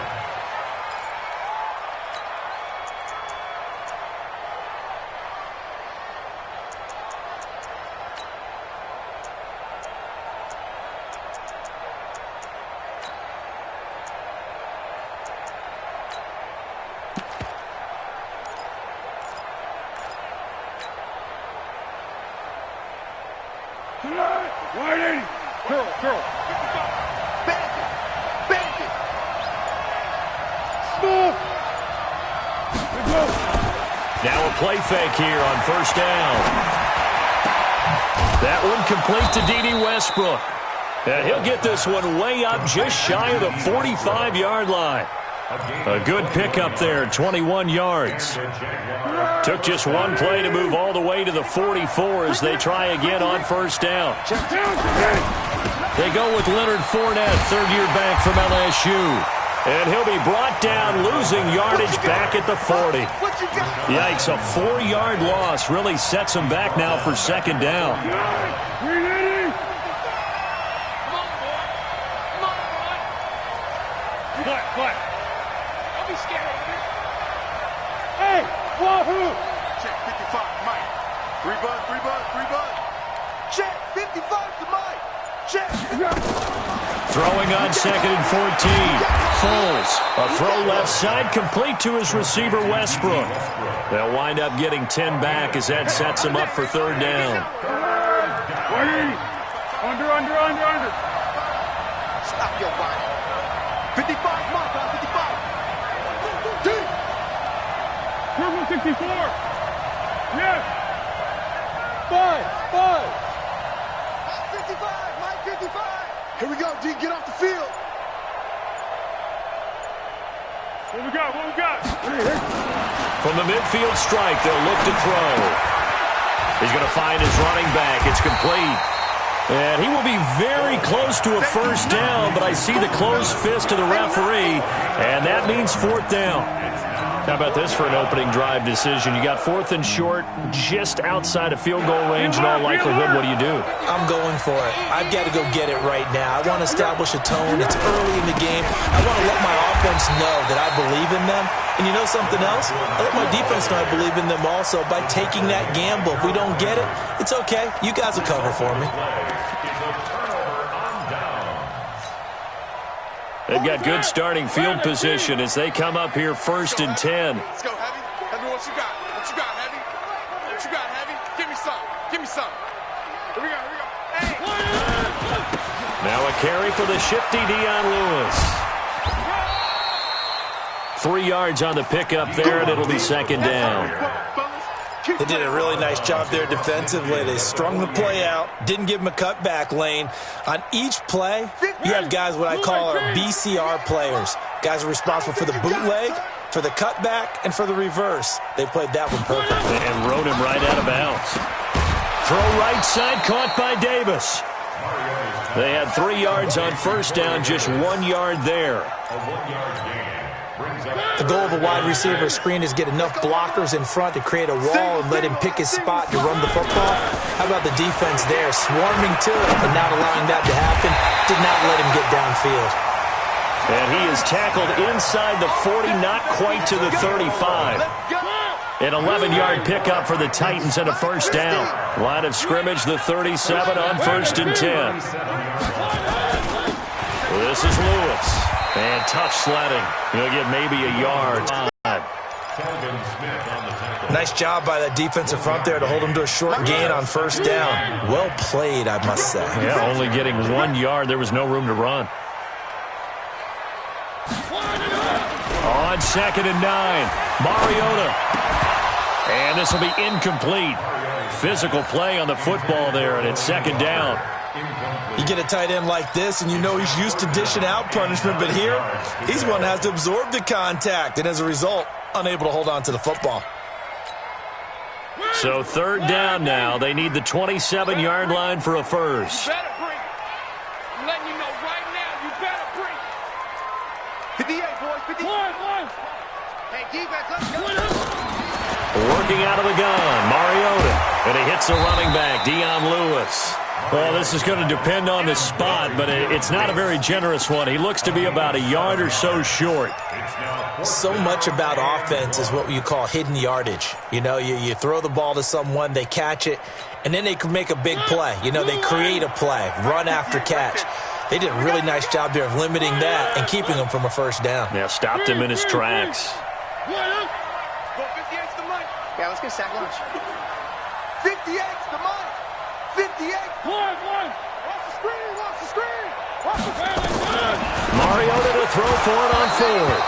Speaker 3: Wide 80. Curl. Bandit. Smooth. Good go.
Speaker 2: Now a play fake here on first down. That one complete to D.D. Westbrook. And he'll get this one way up just shy of the 45-yard line. A good pickup there, 21 yards. Took just one play to move all the way to the 44 as they try again on first down. They go with Leonard Fournette, third-year back from LSU. And he'll be brought down, losing yardage back at the 40. Yikes, a 4-yard loss really sets him back now for second down.
Speaker 3: What? Don't be scared. Hey, wahoo!
Speaker 8: Check 55, Mike. 3 bud. Check 55 to Mike. Check.
Speaker 2: Throwing on second and 14. Foles. A throw left side complete to his receiver Westbrook. They'll wind up getting 10 back as that sets him up for third down.
Speaker 3: Under.
Speaker 8: Stop your body. 55, Mike, 55. Deep.
Speaker 3: Purple 64. Yes. 5.
Speaker 8: 55, Mike, 55. Here we go, D. Get off the field.
Speaker 3: What we got?
Speaker 2: From the midfield strike, they'll look to throw. He's going to find his running back. It's complete. And he will be very close to a first down, but I see the closed fist of the referee, and that means fourth down. How about this for an opening drive decision? You got fourth and short, just outside of field goal range in all likelihood. What do you do?
Speaker 4: I'm going for it. I've got to go get it right now. I want to establish a tone. It's early in the game. I want to let my offense know that I believe in them. And you know something else? I let my defense know I believe in them also by taking that gamble. If we don't get it, it's okay. You guys will cover for me.
Speaker 2: They've got good starting field position as they come up here first and 10.
Speaker 8: Let's go, Heavy. Heavy, what you got? Heavy? What you got, Heavy? Give me some. Here we go. Hey!
Speaker 2: Now a carry for the shifty Dion Lewis. 3 yards on the pickup there, and it'll be second down.
Speaker 4: They did a really nice job there defensively. They strung the play out, didn't give him a cutback lane. On each play, you have guys what I call our BCR players. Guys are responsible for the bootleg, for the cutback, and for the reverse. They played that one perfect.
Speaker 2: And rode him right out of bounds. Throw right side, caught by Davis. They had 3 yards on first down, just 1 yard there.
Speaker 5: A 1-yard gain.
Speaker 4: The goal of a wide receiver screen is get enough blockers in front to create a wall and let him pick his spot to run the football. How about the defense there, swarming to it and not allowing that to happen? Did not let him get downfield.
Speaker 2: And he is tackled inside the 40, not quite to the 35. An 11-yard pickup for the Titans and a first down. Line of scrimmage, the 37 on 1st and 10. This is Lewis. And tough sledding. He'll get maybe a yard.
Speaker 4: Nice job by that defensive front there to hold him to a short gain on first down. Well played, I must say.
Speaker 2: Yeah, only getting 1 yard. There was no room to run. On 2nd and 9, Mariota. And this will be incomplete. Physical play on the football there, and it's 2nd down.
Speaker 4: You get a tight end like this, and you know he's used to dishing out punishment, but here, he's one that has to absorb the contact, and as a result, unable to hold on to the football.
Speaker 2: So 3rd down now. They need the 27-yard line for a first.
Speaker 8: You better breathe. I'm letting you know right now, you better breathe. 58, boys, 58. Hey, defense, let's go.
Speaker 2: Working out of the gun, Mariota. And he hits the running back, Dion Lewis. Well, this is going to depend on the spot, but it's not a very generous one. He looks to be about a yard or so short.
Speaker 4: So much about offense is what you call hidden yardage. You know, you throw the ball to someone, they catch it, and then they can make a big play. You know, they create a play, run after catch. They did a really nice job there of limiting that and keeping him from a first down.
Speaker 2: Yeah, stopped him in his tracks.
Speaker 8: Yeah, let's get sack lunch. 58's the money. 58. Watch the screen. Watch the screen. Watch the screen.
Speaker 2: Mariota to throw for it on 4th.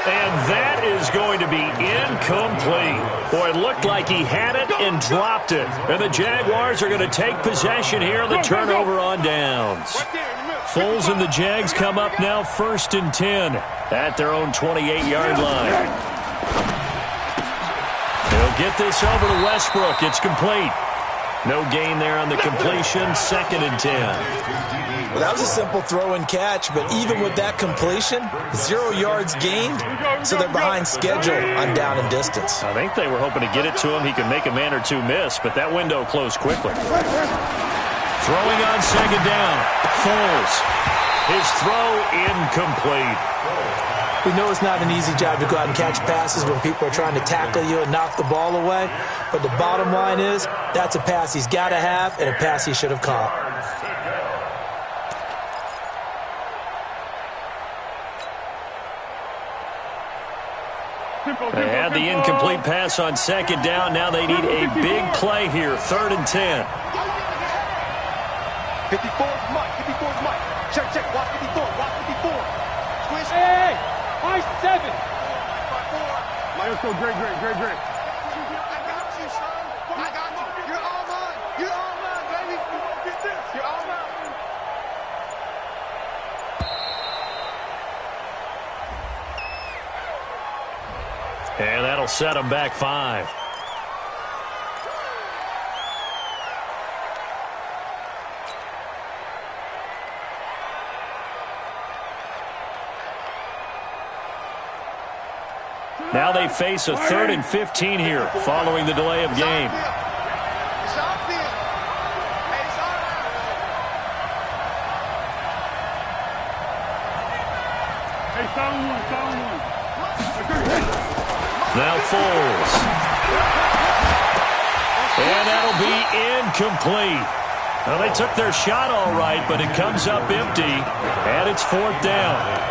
Speaker 2: And that is going to be incomplete. Boy, it looked like he had it and dropped it. And the Jaguars are going to take possession here on the turnover on downs. Foles and the Jags come up now 1st and 10 at their own 28-yard line. They'll get this over to Westbrook. It's complete. No gain there on the completion. 2nd and 10.
Speaker 4: Well, that was a simple throw and catch, but even with that completion, 0 yards gained, so they're behind schedule on down and distance.
Speaker 2: I think they were hoping to get it to him. He could make a man or two miss, but that window closed quickly. Throwing on 2nd down. Foles. His throw incomplete.
Speaker 4: We know it's not an easy job to go out and catch passes when people are trying to tackle you and knock the ball away. But the bottom line is, that's a pass he's got to have and a pass he should have caught.
Speaker 2: They had the incomplete pass on 2nd down. Now they need a big play here. 3rd and 10.
Speaker 8: 54's Mike. 54's Mike. Check. Watch 54. Watch 54. Squish. Hey. High 7. Let's go. Great. I got you, son. I got you. You're all mine. You're all mine, baby. Get this. You're all mine.
Speaker 2: And that'll set him back 5. Now they face a 3rd and 15 here following the delay of game. Now Foles. And that'll be incomplete. Well, they took their shot all right, but it comes up empty, and it's 4th down.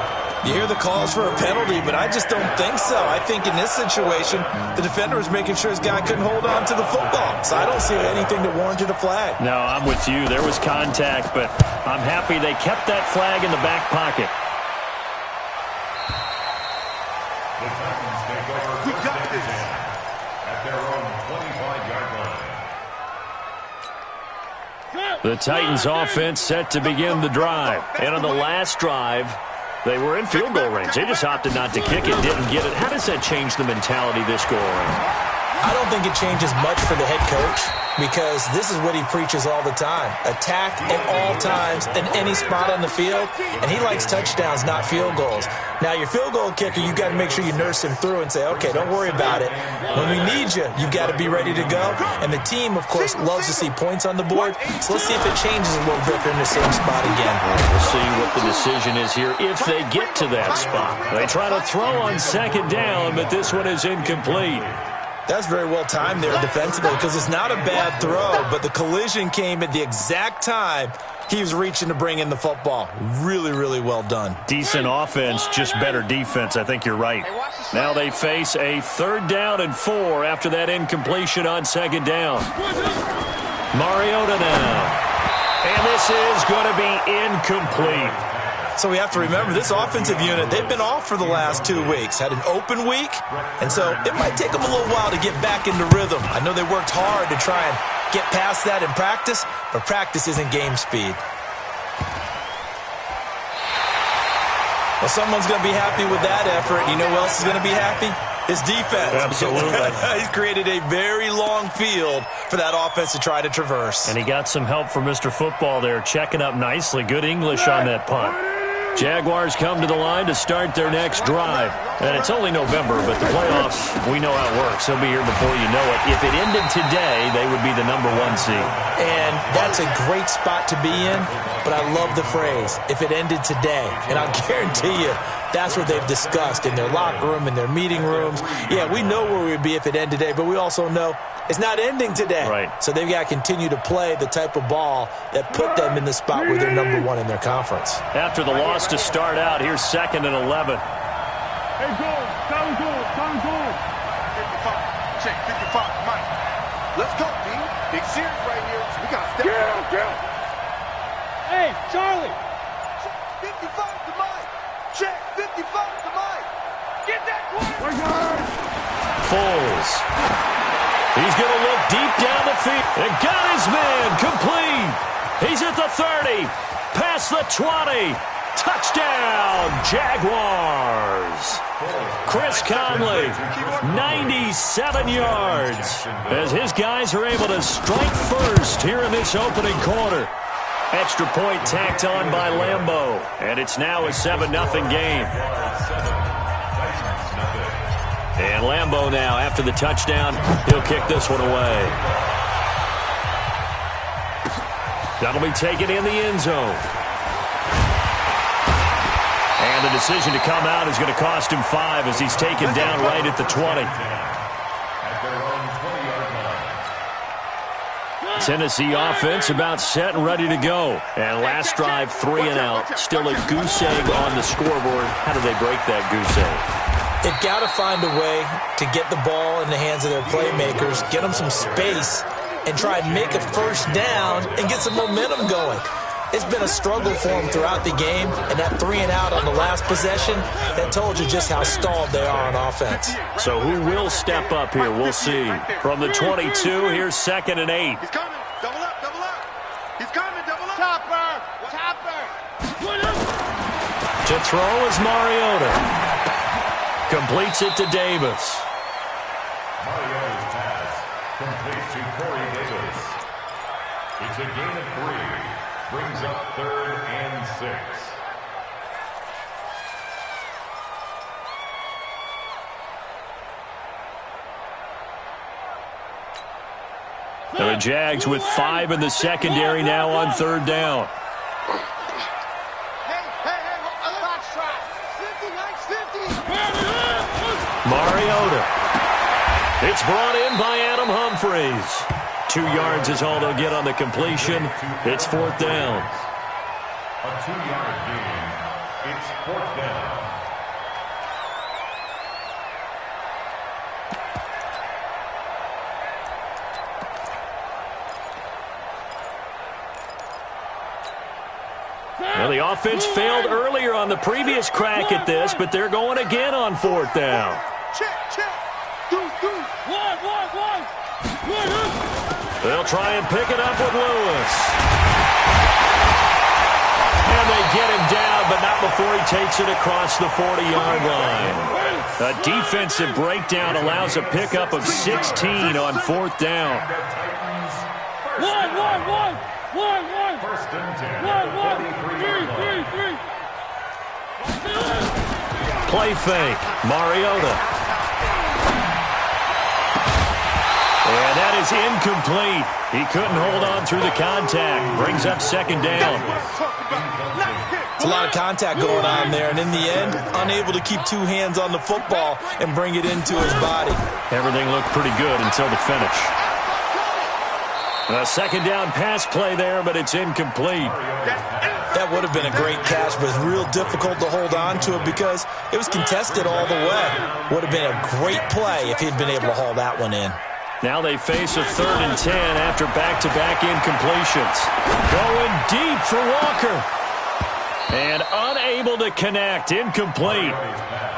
Speaker 4: You hear the calls for a penalty, but I just don't think so. I think in this situation, the defender was making sure his guy couldn't hold on to the football. So I don't see anything that warranted a flag.
Speaker 2: No, I'm with you. There was contact, but I'm happy they kept that flag in the back pocket.
Speaker 5: The Titans take over
Speaker 8: We got this.
Speaker 5: at their own 25-yard line.
Speaker 2: The Titans offense set to begin the drive. And on the last drive, they were in field goal range. They just opted not to kick it, didn't get it. How does that change the mentality this go around?
Speaker 4: I don't think it changes much for the head coach because this is what he preaches all the time. Attack at all times in any spot on the field, and he likes touchdowns, not field goals. Now, your field goal kicker, you got to make sure you nurse him through and say, okay, don't worry about it. When we need you, you got to be ready to go. And the team, of course, loves to see points on the board, so let's see if it changes a little bit if they're in the same spot again.
Speaker 2: We'll see what the decision is here if they get to that spot. They try to throw on second down, but this one is incomplete.
Speaker 4: That's very well timed there defensively because it's not a bad throw, but the collision came at the exact time he was reaching to bring in the football. Really, really well done.
Speaker 2: Decent offense, just better defense. I think you're right. Now they face a 3rd down and 4 after that incompletion on second down. Mariota now. And this is going to be incomplete.
Speaker 4: So we have to remember this offensive unit, they've been off for the last 2 weeks, had an open week, and so it might take them a little while to get back into rhythm. I know they worked hard to try and get past that in practice, but practice isn't game speed. Well, someone's going to be happy with that effort. You know who else is going to be happy? His defense.
Speaker 2: Absolutely.
Speaker 4: He's created a very long field for that offense to try to traverse.
Speaker 2: And he got some help from Mr. Football there, checking up nicely. Good English on that punt. Jaguars come to the line to start their next drive. And it's only November, but the playoffs, we know how it works. They'll be here before you know it. If it ended today, they would be the number 1 seed.
Speaker 4: And that's a great spot to be in, but I love the phrase, if it ended today. And I'll guarantee you, that's what they've discussed in their locker room, in their meeting rooms. Yeah, we know where we'd be if it ended today, but we also know it's not ending today.
Speaker 2: Right.
Speaker 4: So they've got to continue to play the type of ball that put them in the spot where they're number 1 in their conference.
Speaker 2: After the loss to start out, here's 2nd and 11.
Speaker 3: Hey, goal. Down goal. 55. Check. 55. Mike. Let's go, D. Big series right here. We got to step up.
Speaker 8: Hey, Charlie.
Speaker 6: 55 to Mike. Check. 55 to Mike.
Speaker 3: Get that quarterback.
Speaker 2: Foles. He's going to look deep down the field. And got his man complete. He's at the 30. Past the 20. Touchdown, Jaguars. Chris Conley, 97 yards. As his guys are able to strike first here in this opening quarter. Extra point tacked on by Lambeau. And it's now a 7-0 game. And Lambeau now, after the touchdown, he'll kick this one away. That'll be taken in the end zone. And the decision to come out is going to cost him 5 as he's taken down right at the 20. Tennessee offense about set and ready to go. And last drive, 3 and out. Still a goose egg on the scoreboard. How do they break that goose egg?
Speaker 4: They've got to find a way to get the ball in the hands of their playmakers, get them some space, and try and make a first down and get some momentum going. It's been a struggle for them throughout the game, and that 3 and out on the last possession, that told you just how stalled they are on offense.
Speaker 2: So who will step up here? We'll see. From the 22, here's 2nd and 8.
Speaker 3: He's coming. Double up. He's coming. Double up. Topper.
Speaker 2: To throw is Mariota. Completes it to Davis.
Speaker 5: Mariota's pass completes to Corey Davis. It's a gain of 3. Brings up 3rd and 6.
Speaker 2: The Jags with 5 in the secondary now on 3rd down. Mariota. It's brought in by Adam Humphries. 2 yards is all they'll get on the completion. It's 4th down.
Speaker 5: A 2-yard gain. It's 4th down.
Speaker 2: Well, the offense failed earlier on the previous crack at this, but they're going again on 4th down.
Speaker 3: Check. One.
Speaker 2: They'll try and pick it up with Lewis. And they get him down, but not before he takes it across the 40-yard line. A defensive breakdown allows a pickup of 16 on 4th down.
Speaker 3: One.
Speaker 5: First and 10.
Speaker 3: Three.
Speaker 2: Play fake. Mariota. And that is incomplete. He couldn't hold on through the contact. Brings up 2nd down.
Speaker 4: It's a lot of contact going on there, and in the end, unable to keep 2 hands on the football and bring it into his body.
Speaker 2: Everything looked pretty good until the finish. A 2nd down pass play there, but it's incomplete.
Speaker 4: That would have been a great catch, but it's real difficult to hold on to it because it was contested all the way. Would have been a great play if he'd been able to haul that one in.
Speaker 2: Now they face a 3rd and 10 after back-to-back incompletions. Going deep for Walker. And unable to connect. Incomplete.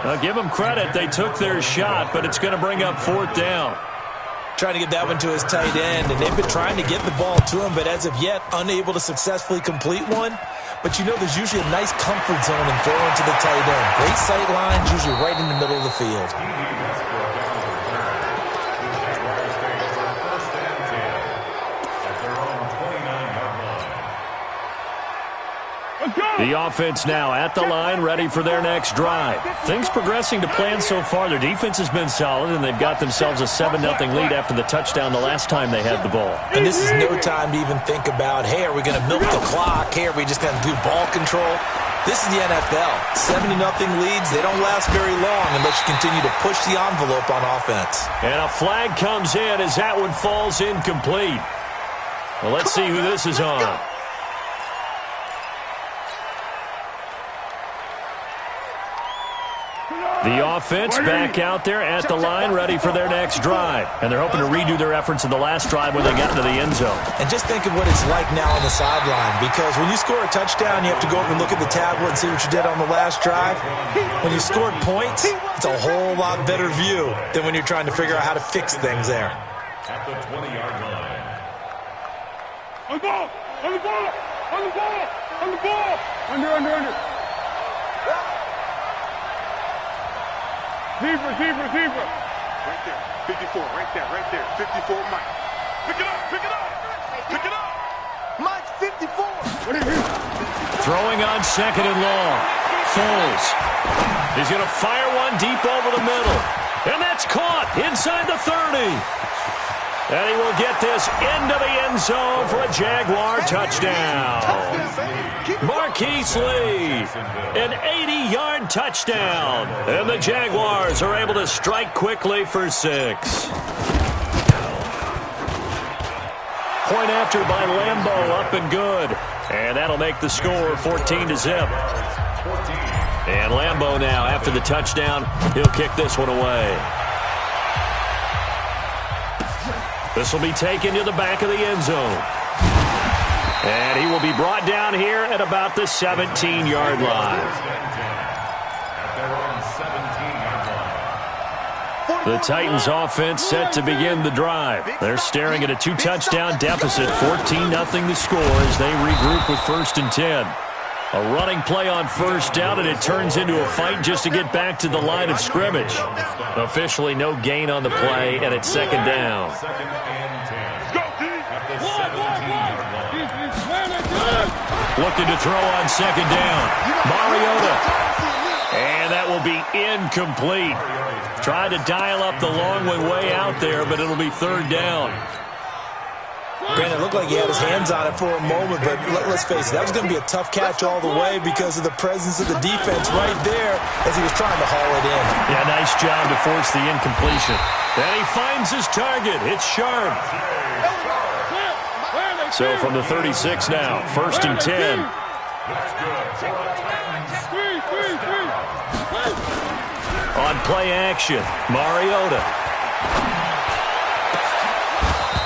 Speaker 2: I'll give them credit. They took their shot, but it's going to bring up 4th down.
Speaker 4: Trying to get that one to his tight end, and they've been trying to get the ball to him, but as of yet, unable to successfully complete one. But you know there's usually a nice comfort zone in throwing to the tight end. Great sight lines, usually right in the middle of the field.
Speaker 2: The offense now at the line, ready for their next drive. Things progressing to plan so far. Their defense has been solid, and they've got themselves a 7-0 lead after the touchdown the last time they had the ball.
Speaker 4: And this is no time to even think about, hey, are we going to milk the clock? Hey, are we just going to do ball control? This is the NFL. 7-0 leads, they don't last very long unless you continue to push the envelope on offense.
Speaker 2: And a flag comes in as that one falls incomplete. Well, let's see who this is on. The offense back out there at the line, ready for their next drive. And they're hoping to redo their efforts in the last drive when they got into the end zone.
Speaker 4: And just think of what it's like now on the sideline, because when you score a touchdown, you have to go over and look at the tablet and see what you did on the last drive. When you scored points, it's a whole lot better view than when you're trying to figure out how to fix things there.
Speaker 5: At the 20-yard line.
Speaker 3: On the ball! Under. Receiver. Right there. 54, right there. 54, Mike. Pick it up.
Speaker 6: Mike's 54.
Speaker 2: Throwing on 2nd and long. Foles. He's going to fire one deep over the middle. And that's caught inside the 30. And he will get this into the end zone for a Jaguar touchdown. Marquise Lee, an 80-yard touchdown. And the Jaguars are able to strike quickly for 6. Point after by Lambeau, up and good. And that'll make the score 14-0. And Lambeau now, after the touchdown, he'll kick this one away. This will be taken to the back of the end zone. And he will be brought down here at about the 17-yard line. The Titans offense set to begin the drive. They're staring at a 2-touchdown deficit, 14-0 the score as they regroup with 1st and 10. A running play on 1st down, and it turns into a fight just to get back to the line of scrimmage. Officially no gain on the play, and it's 2nd down. Looking to throw on 2nd down. Mariota. And that will be incomplete. Tried to dial up the long way out there, but it'll be 3rd down.
Speaker 4: Granted, it looked like he had his hands on it for a moment, but let's face it, that was going to be a tough catch all the way because of the presence of the defense right there as he was trying to haul it in.
Speaker 2: Yeah, nice job to force the incompletion. And he finds his target. It's Sharp. So from the 36 now, 1st and 10. On play action, Mariota.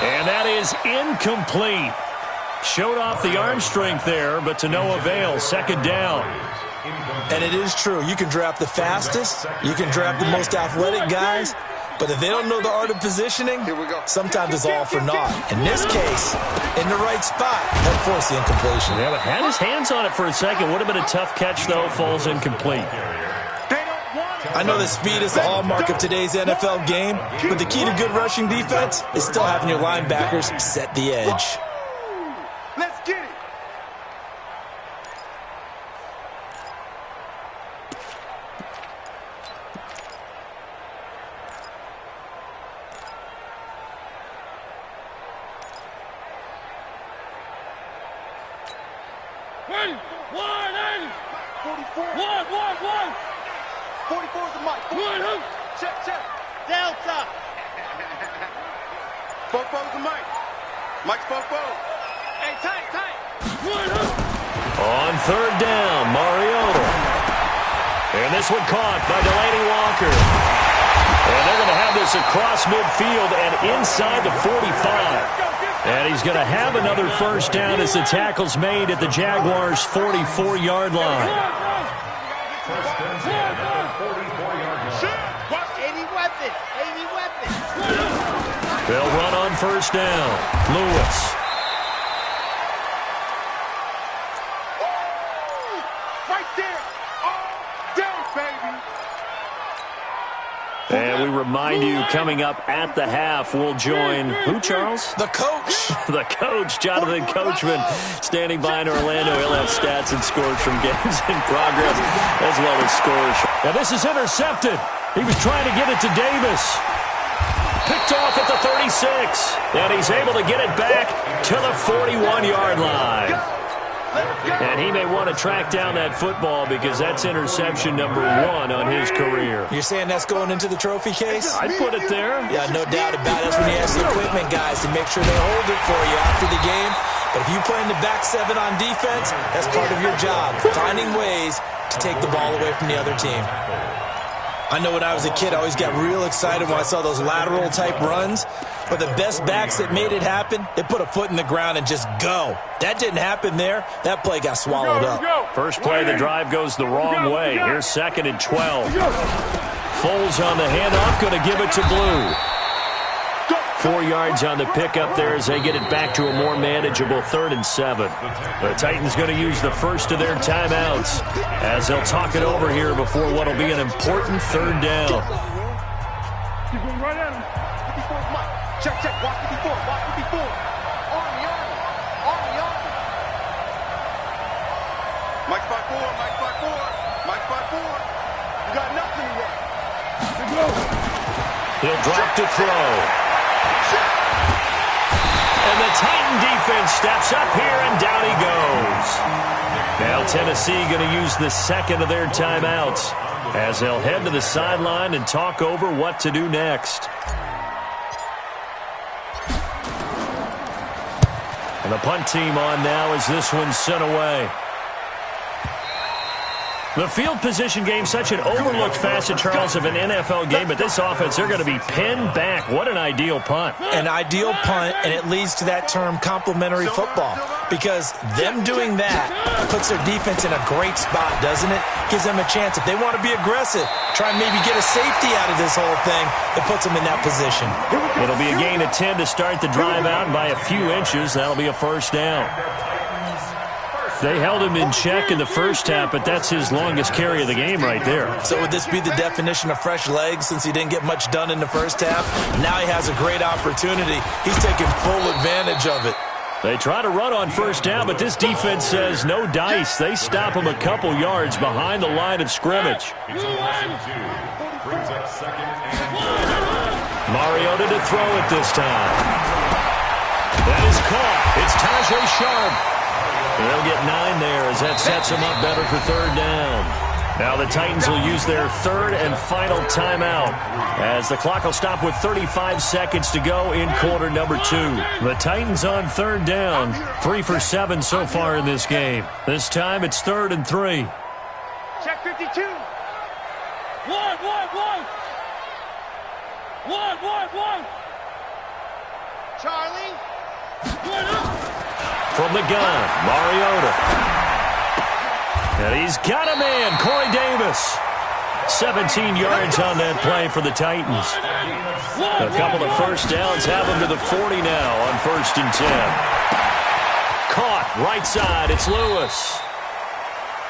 Speaker 2: And that is incomplete. Showed off the arm strength there, but to no avail. 2nd down.
Speaker 4: And it is true. You can draft the fastest. You can draft the most athletic guys. But if they don't know the art of positioning, sometimes it's all for naught. In this case, in the right spot, that forced the incompletion.
Speaker 2: Yeah, but had his hands on it for a second. Would have been a tough catch, though. Falls incomplete.
Speaker 4: I know that speed is the hallmark of today's NFL game, but the key to good rushing defense is still having your linebackers set the edge.
Speaker 8: Let's get it.
Speaker 3: Ready? 180.
Speaker 8: 44. 44 is the mic. Check.
Speaker 7: Delta.
Speaker 8: Fofo's the mic. Mike's Fofo. Hey, tight.
Speaker 2: On third down, Mariota. And this one caught by Delaney Walker. And they're going to have this across midfield and inside the 45. And he's going to have another first down as the tackle's made at the Jaguars' 44-yard line.
Speaker 5: First and 10 at the 44-yard line.
Speaker 7: 80 weapons.
Speaker 2: They'll run on first down. Lewis.
Speaker 8: Right there. All day, baby.
Speaker 2: And we remind you, coming up at the half, we'll join who, Charles?
Speaker 4: The coach.
Speaker 2: The coach, Jonathan Coachman, standing by in Orlando. He'll have stats and scores from games in progress, as well as scores. Now this is intercepted. He was trying to get it to Davis. Picked off at the 36. And he's able to get it back to the 41-yard line. And he may want to track down that football because that's interception number 1 on his career.
Speaker 4: You're saying that's going into the trophy case?
Speaker 2: I'd put it there.
Speaker 4: Yeah, no doubt about it. That's when you ask the equipment guys to make sure they hold it for you after the game. But if you play in the back 7 on defense, that's part of your job, finding ways to take the ball away from the other team. I know when I was a kid, I always got real excited when I saw those lateral-type runs. But the best backs that made it happen, they put a foot in the ground and just go. That didn't happen there. That play got swallowed up.
Speaker 2: First play of the drive goes the wrong way. Here's 2nd and 12. Foles on the handoff, going to give it to Blue. 4 yards on the pickup there as they get it back to a more manageable 3rd and 7. The Titans going to use the first of their timeouts as they'll talk it over here before what will be an important 3rd down.
Speaker 3: Keep going right at him.
Speaker 8: 54's Mike. Check. Watch 54. Army. Mike's by 4. Mike's by 4. You got nothing to run.
Speaker 2: He'll drop to throw. And the Titan defense steps up here, and down he goes. Now Tennessee going to use the 2nd of their timeouts as they'll head to the sideline and talk over what to do next. And the punt team on now as this one's sent away. The field position game, such an overlooked facet, Charles, of an NFL game, but this offense, they're going to be pinned back. What an ideal punt.
Speaker 4: An ideal punt, and it leads to that term complementary football, because them doing that puts their defense in a great spot, doesn't it? Gives them a chance. If they want to be aggressive, try and maybe get a safety out of this whole thing, it puts them in that position.
Speaker 2: It'll be a gain of 10 to start the drive out, and by a few inches, that'll be a first down. They held him in check in the first half, but that's his longest carry of the game right there.
Speaker 4: So would this be the definition of fresh legs since he didn't get much done in the first half? Now he has a great opportunity. He's taking full advantage of it.
Speaker 2: They try to run on first down, but this defense says no dice. They stop him a couple yards behind the line of scrimmage.
Speaker 5: It's a loss of 2. Brings up 2nd and 10.
Speaker 2: Mariota to throw it this time. That is caught. It's Tajay Sharp. They'll get 9 there as that sets them up better for 3rd down. Now the Titans will use their 3rd and final timeout as the clock will stop with 35 seconds to go in quarter number 2. The Titans on 3rd down, 3 for 7 so far in this game. This time it's 3rd and 3.
Speaker 3: Check 52. 1.
Speaker 8: Charlie.
Speaker 2: From the gun, Mariota. And he's got a man, Corey Davis. 17 yards on that play for the Titans. A couple of first downs have them to the 40 now on 1st and 10. Caught right side. It's Lewis.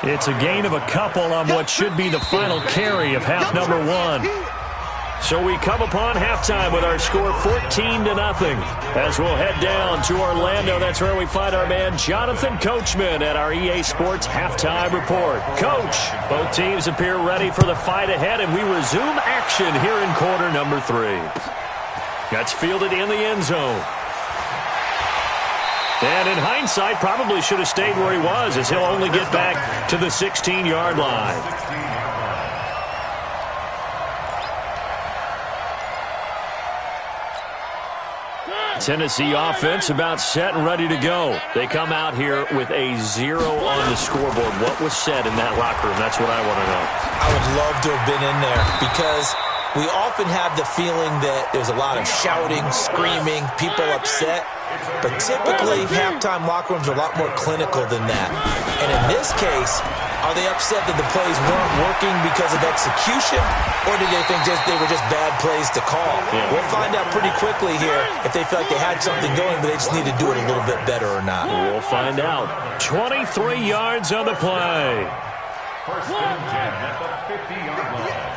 Speaker 2: It's a gain of a couple on what should be the final carry of half number 1. So we come upon halftime with our score 14-0 as we'll head down to Orlando. That's where we find our man Jonathan Coachman at our EA Sports Halftime Report. Coach, both teams appear ready for the fight ahead, and we resume action here in quarter number 3. That's fielded in the end zone. And in hindsight, probably should have stayed where he was, as he'll only get back to the 16-yard line. Tennessee offense about set and ready to go. They come out here with a 0 on the scoreboard. What was said in that locker room? That's what I want to know.
Speaker 4: I would love to have been in there because we often have the feeling that there's a lot of shouting, screaming, people upset. But typically, halftime locker rooms are a lot more clinical than that. And in this case, are they upset that the plays weren't working because of execution, or did they think they were just bad plays to call? Yeah. We'll find out pretty quickly here if they feel like they had something going, but they just need to do it a little bit better or not.
Speaker 2: We'll find out. 23 yards on the play.
Speaker 5: 1st and 10 at the 50-yard line.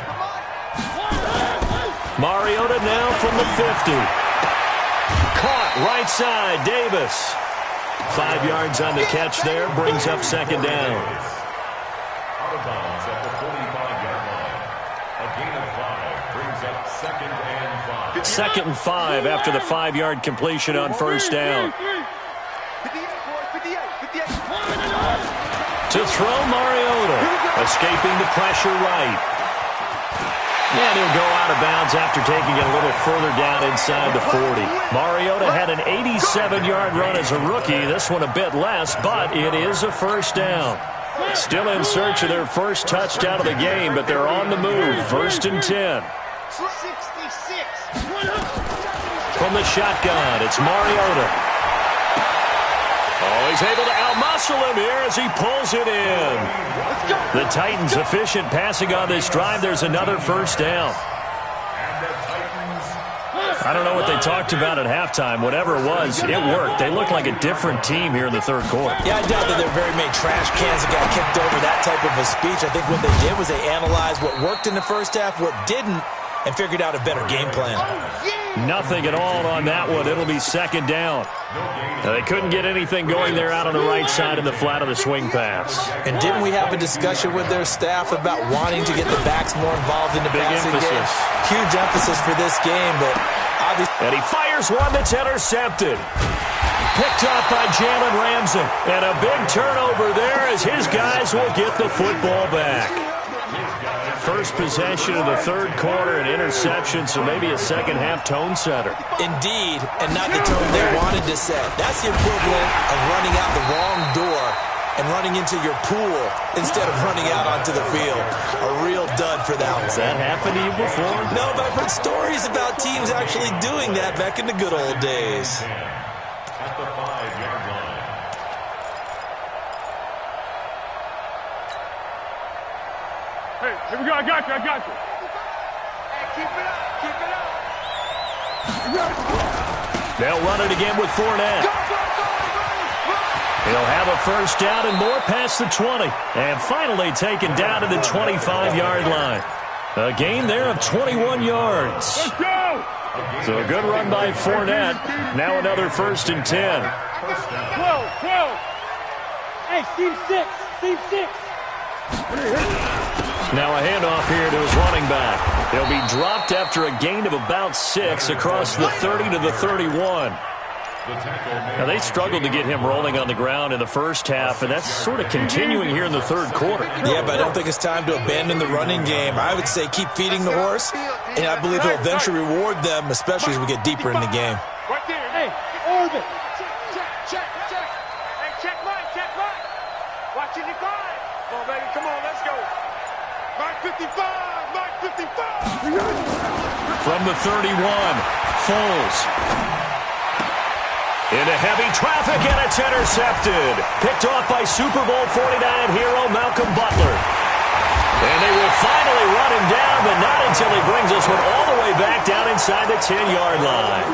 Speaker 2: Mariota now from the 50. Caught right side, Davis. 5 yards on the catch there, brings up 2nd down.
Speaker 5: Out of bounds at the 45-yard line. A gain of 5 brings up 2nd and 5.
Speaker 2: 2nd and 5 after the 5-yard completion on 1st down. To throw Mariota, escaping the pressure right. And he'll go out of bounds after taking it a little further down inside the 40. Mariota had an 87-yard run as a rookie. This one a bit less, but it is a 1st down. Still in search of their first touchdown of the game, but they're on the move. 1st and 10. From the shotgun, it's Mariota. Oh, he's able to outmuscle him here as he pulls it in. The Titans efficient passing on this drive. There's another 1st down. I don't know what they talked about at halftime. Whatever it was, it worked. They looked like a different team here in the 3rd quarter.
Speaker 4: Yeah, I doubt that there are very many trash cans that got kicked over, that type of a speech. I think what they did was they analyzed what worked in the 1st half, what didn't, and figured out a better game plan.
Speaker 2: Nothing at all on that one. It'll be 2nd down. Now, they couldn't get anything going there out on the right side of the flat of the swing pass.
Speaker 4: And didn't we have a discussion with their staff about wanting to get the backs more involved in the passing game? Huge emphasis for this game, but obviously...
Speaker 2: And he fires one that's intercepted. Picked up by Jalen Ramsey. And a big turnover there as his guys will get the football back. First possession of the 3rd quarter, an interception, so maybe a second-half tone setter.
Speaker 4: Indeed, and not the tone they wanted to set. That's the equivalent of running out the wrong door and running into your pool instead of running out onto the field. A real dud for that one.
Speaker 2: Has that happened to you before?
Speaker 4: No, but I've heard stories about teams actually doing that back in the good old days.
Speaker 5: At the 5-yard line.
Speaker 3: Hey, here we go. I got you. Hey, keep it up.
Speaker 2: They'll run it again with Fournette. He'll have a 1st down and more past the 20. And finally taken down to the 25-yard line. A gain there of 21 yards.
Speaker 3: Let's go!
Speaker 2: So a good run by Fournette. Now another 1st and 10.
Speaker 3: 12. Hey, Team 6.
Speaker 2: Now a handoff here to his running back. He'll be dropped after a gain of about 6 across the 30 to the 31. Now they struggled to get him rolling on the ground in the 1st half, and that's sort of continuing here in the 3rd quarter.
Speaker 4: Yeah, but I don't think it's time to abandon the running game. I would say keep feeding the horse, and I believe he'll eventually reward them, especially as we get deeper in the game.
Speaker 3: Right there. Hey, orbit. Check. Hey, check right. Watching your guard. Come on, baby. Come on, let's go. Mark 55.
Speaker 2: From the 31, Foles. Into heavy traffic, and it's intercepted. Picked off by Super Bowl 49 hero Malcolm Butler. And they will finally run him down, but not until he brings this one all the way back down inside the 10-yard line.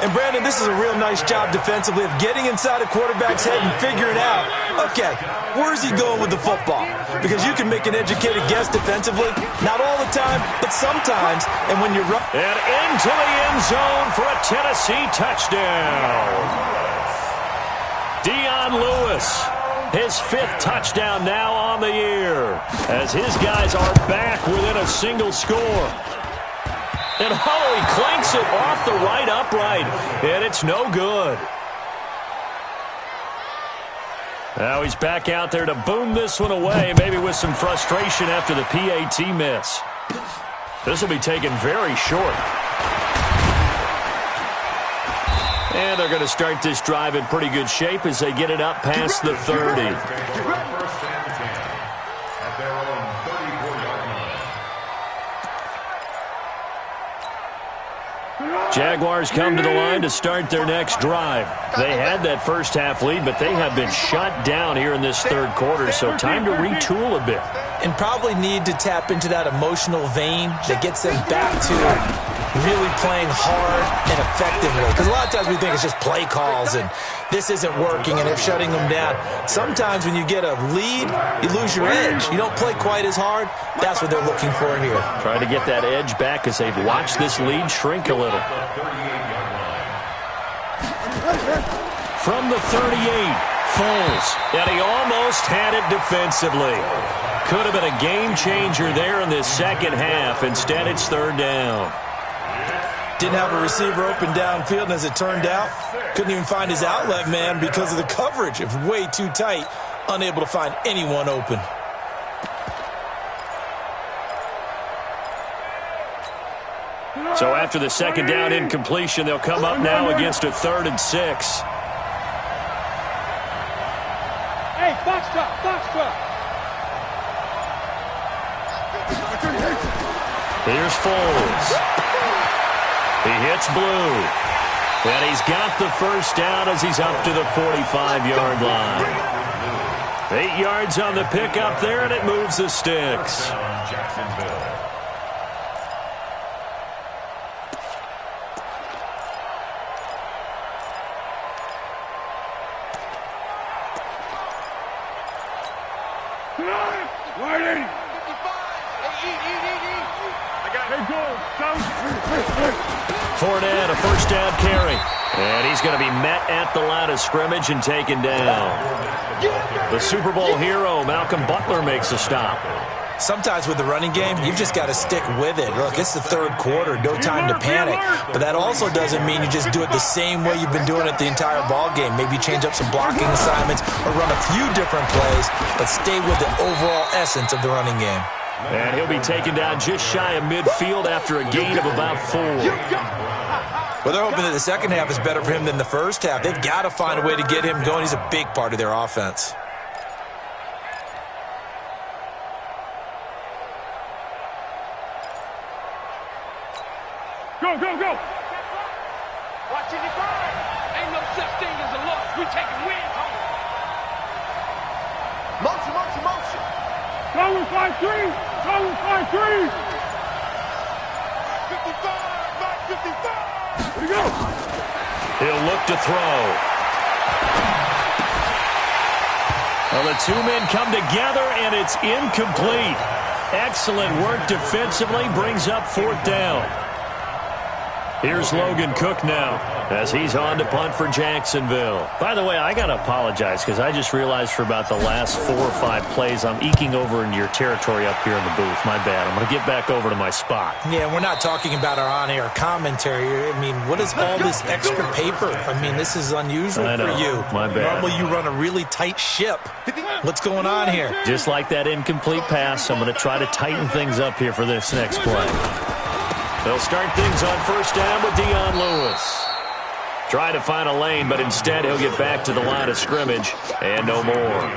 Speaker 4: And, Brandon, this is a real nice job defensively of getting inside a quarterback's head and figuring out, okay, where's he going with the football? Because you can make an educated guess defensively, not all the time, but sometimes. And when you're
Speaker 2: and into the end zone for a Tennessee touchdown. Dion Lewis, his 5th touchdown now on the year, as his guys are back within a single score. And he clanks it off the right upright, and it's no good. Now he's back out there to boom this one away, maybe with some frustration after the PAT miss. This will be taken very short. And they're going to start this drive in pretty good shape as they get it up past the 30. Jaguars come to the line to start their next drive. They had that first half lead, but they have been shut down here in this third quarter, so time to retool a bit.
Speaker 4: And probably need to tap into that emotional vein that gets them back to really playing hard and effectively. Because a lot of times we think it's just play calls and this isn't working and they're shutting them down. Sometimes when you get a lead, you lose your edge. You don't play quite as hard. That's what they're looking for here.
Speaker 2: Trying to get that edge back as they've watched this lead shrink a little. From the 38, Foles. And he almost had it defensively. Could have been a game changer there in this second half. Instead, it's third down.
Speaker 4: Didn't have a receiver open downfield, and as it turned out, couldn't even find his outlet man because of the coverage. It was way too tight, unable to find anyone open.
Speaker 2: So after the second down incompletion, they'll come up now against a 3rd and 6.
Speaker 8: Hey, box truck.
Speaker 2: Here's Foles. He hits blue. And he's got the first down as he's up to the 45-yard line. 8 yards on the pickup there, and it moves the sticks. Fournette, a first down carry. And he's going to be met at the line of scrimmage and taken down. The Super Bowl hero, Malcolm Butler, makes a stop.
Speaker 4: Sometimes with the running game, you've just got to stick with it. Look, it's the third quarter, no time to panic. But that also doesn't mean you just do it the same way you've been doing it the entire ball game. Maybe change up some blocking assignments or run a few different plays, but stay with the overall essence of the running game.
Speaker 2: And he'll be taken down just shy of midfield after a gain of about 4.
Speaker 4: Well, they're hoping that the second half is better for him than the first half. They've got to find a way to get him going. He's a big part of their offense.
Speaker 8: Go.
Speaker 9: Watching it burn. Ain't no such thing as a loss. We taking wins home.
Speaker 6: Motion.
Speaker 8: Going 5-3.
Speaker 6: 55, 55.
Speaker 8: Here we go.
Speaker 2: He'll look to throw. Well, the two men come together, and it's incomplete. Excellent work defensively, brings up 4th down. Here's Logan Cook now as he's on to punt for Jacksonville. By the way, I got to apologize because I just realized for about the last 4 or 5 plays I'm eking over into your territory up here in the booth. My bad. I'm going to get back over to my spot.
Speaker 4: Yeah, we're not talking about our on-air commentary. I mean, what is all this extra paper? I mean, this is unusual for you.
Speaker 2: My bad.
Speaker 4: Normally you run a really tight ship. What's going on here?
Speaker 2: Just like that incomplete pass, I'm going to try to tighten things up here for this next play. They'll start things on first down with Dion Lewis. Try to find a lane, but instead he'll get back to the line of scrimmage, and no more.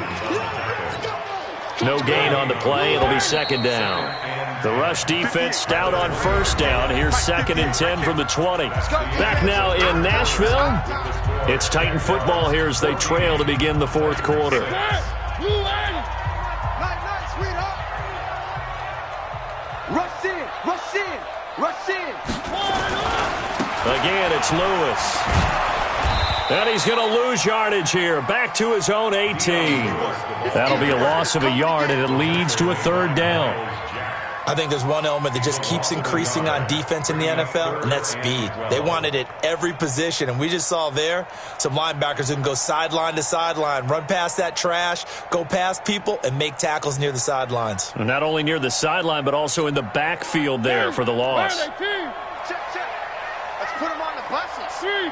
Speaker 2: No gain on the play. It'll be second down. The rush defense stout on first down. Here's 2nd and 10 from the 20. Back now in Nashville. It's Titan football here as they trail to begin the 4th quarter.
Speaker 8: Rush in.
Speaker 2: Again, it's Lewis. And he's going to lose yardage here. Back to his own 18. That'll be a loss of a yard, and it leads to a third down.
Speaker 4: I think there's one element that just keeps increasing on defense in the NFL, and that's speed. They want it at every position, and we just saw there some linebackers who can go sideline to sideline, run past that trash, go past people, and make tackles near the sidelines.
Speaker 2: And not only near the sideline, but also in the backfield there for the loss.
Speaker 8: Check, check. Let's put him on the buses. Three.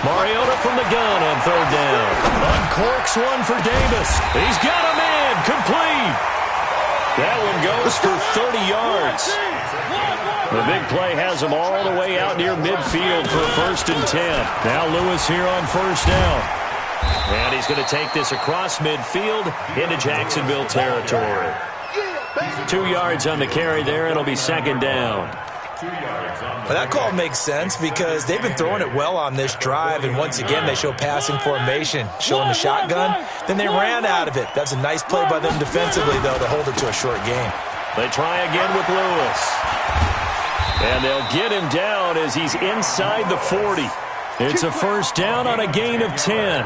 Speaker 2: Mariota from the gun on third down. Uncorks one for Davis. He's got a man. Complete. That one goes for 30 yards. The big play has him all the way out near midfield for 1st and 10. Now Lewis here on first down. And he's going to take this across midfield into Jacksonville territory. 2 yards on the carry there. It'll be 2nd down.
Speaker 4: But that call makes sense because they've been throwing it well on this drive, and once again they show passing formation, showing the shotgun. Then they ran out of it. That's a nice play by them defensively, though, to hold it to a short game.
Speaker 2: They try again with Lewis. And they'll get him down as he's inside the 40. It's a first down on a gain of 10.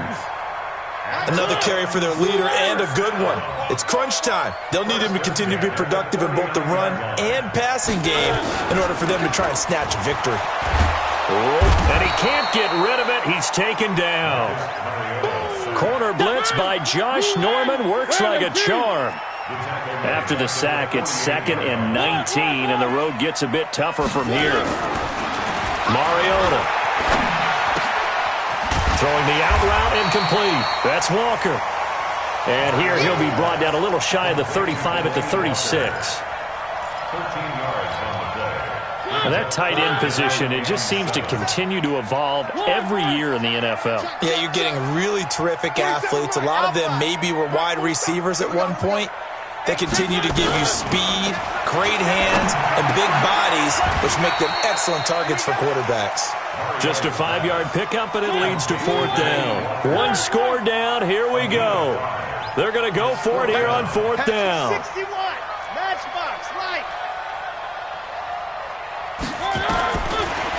Speaker 4: Another carry for their leader, and a good one. It's crunch time. They'll need him to continue to be productive in both the run and passing game in order for them to try and snatch a victory.
Speaker 2: And he can't get rid of it. He's taken down. Corner blitz by Josh Norman works like a charm. After the sack, it's 2nd and 19, and the road gets a bit tougher from here. Mariota. Throwing the out route incomplete. That's Walker. And here he'll be brought down a little shy of the 35 at the 36. And that tight end position, it just seems to continue to evolve every year in the NFL.
Speaker 4: Yeah, you're getting really terrific athletes. A lot of them maybe were wide receivers at one point. They continue to give you speed, great hands, and big bodies, which make them excellent targets for quarterbacks.
Speaker 2: Just a 5-yard pickup, and it leads to 4th down. One score down. Here we go. They're going to go for it here on 4th down.
Speaker 8: 61. Matchbox, right.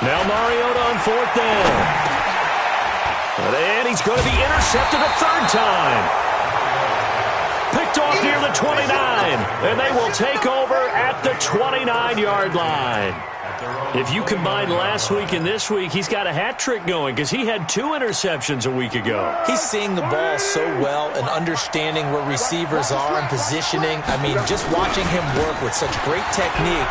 Speaker 2: Now Mariota on 4th down. And he's going to be intercepted a 3rd time. Picked off near the 29, and they will take over at the 29-yard line. If you combine last week and this week, he's got a hat trick going because he had 2 interceptions a week ago.
Speaker 4: He's seeing the ball so well and understanding where receivers are and positioning. I mean, just watching him work with such great technique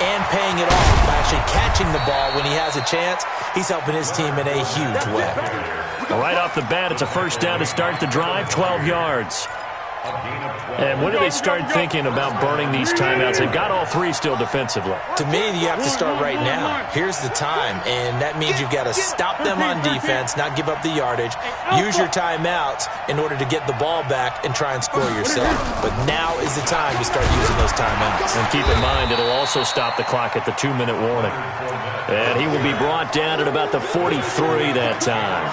Speaker 4: and paying it off by actually catching the ball when he has a chance, he's helping his team in a huge way.
Speaker 2: Right off the bat, it's a first down to start the drive, 12 yards. And when do they start thinking about burning these timeouts? They've got all 3 still defensively.
Speaker 4: To me, you have to start right now. Here's the time, and that means you've got to stop them on defense, not give up the yardage, use your timeouts in order to get the ball back and try and score yourself. But now is the time to start using those timeouts.
Speaker 2: And keep in mind, it'll also stop the clock at the 2-minute warning. And he will be brought down at about the 43 that time.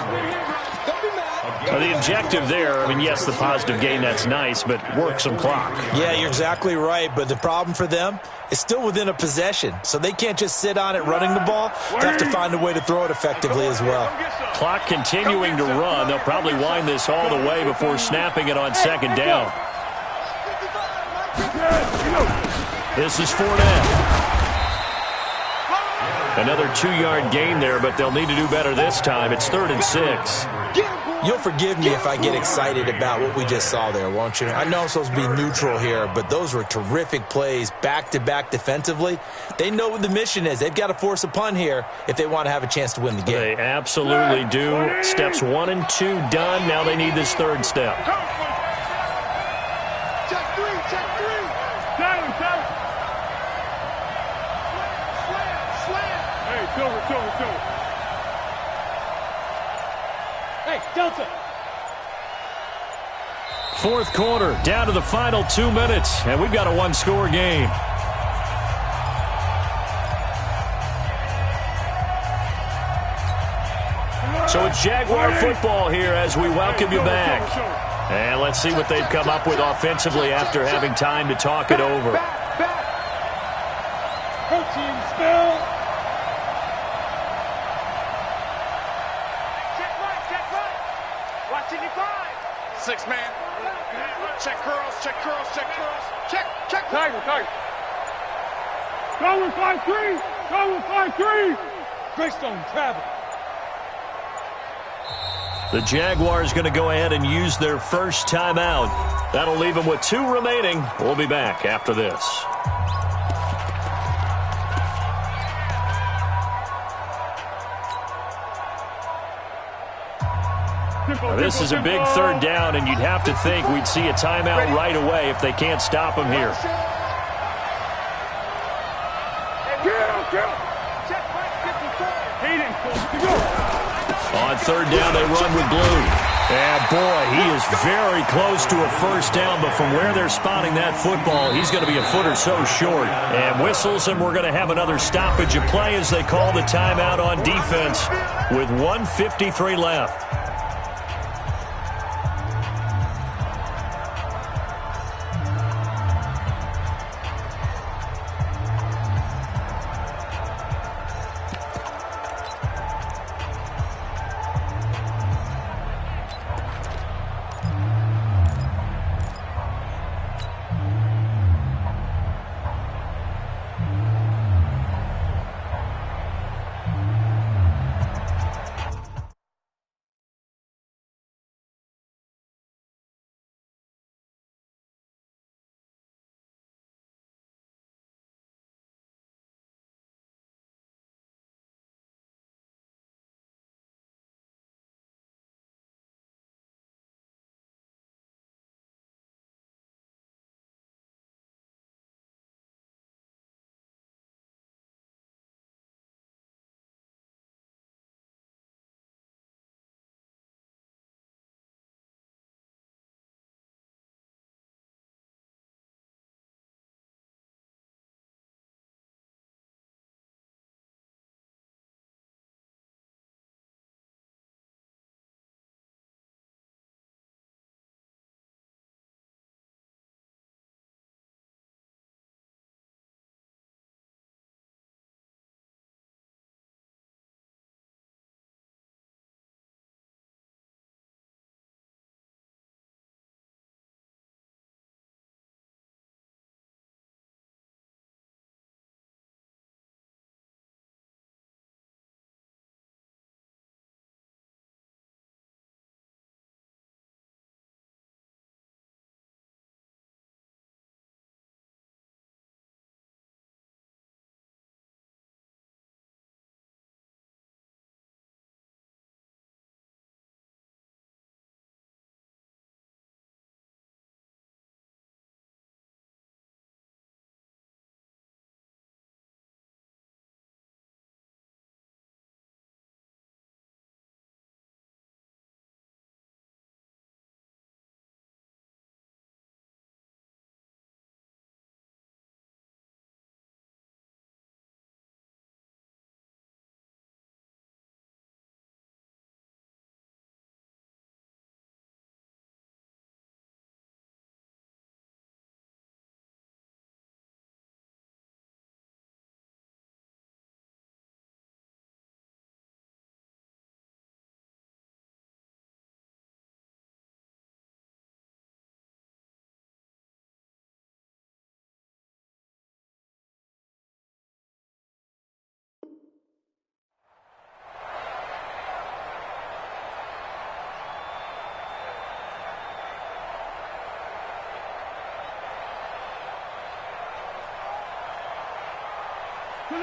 Speaker 2: The objective there, I mean, yes, the positive gain, that's nice, but work some clock.
Speaker 4: Yeah, you're exactly right, but the problem for them is still within a possession, so they can't just sit on it running the ball. They have to find a way to throw it effectively as well.
Speaker 2: Clock continuing to run. They'll probably wind this all the way before snapping it on 2nd down. This is Fournette. Another 2-yard gain there, but they'll need to do better this time. It's 3rd and 6.
Speaker 4: You'll forgive me if I get excited about what we just saw there, won't you? I know I'm supposed to be neutral here, but those were terrific plays back-to-back defensively. They know what the mission is. They've got to force a punt here if they want to have a chance to win the game.
Speaker 2: They absolutely do. Steps 1 and 2 done. Now they need this 3rd step.
Speaker 8: Check 3.
Speaker 3: Silence.
Speaker 8: Slam.
Speaker 3: Hey, Silver.
Speaker 8: Hey, Delta.
Speaker 2: 4th quarter, down to the final 2 minutes, and we've got a 1-score game. So it's Jaguar football here as we welcome you back. And let's see what they've come up with offensively after having time to talk it over.
Speaker 3: Protein spill. Check right. Watching the 5.
Speaker 8: 6 man. Check curls. Check.
Speaker 3: Tiger. Go with 5-3. Greystone travel.
Speaker 2: The Jaguars going to go ahead and use their first timeout. That'll leave them with 2 remaining. We'll be back after this. Now, this is a big 3rd down, and you'd have to think we'd see a timeout right away if they can't stop them here. On 3rd down, they run with blue. And, boy, he is very close to a first down, but from where they're spotting that football, he's going to be a foot or so short. And whistles, and we're going to have another stoppage of play as they call the timeout on defense with 1:53 left.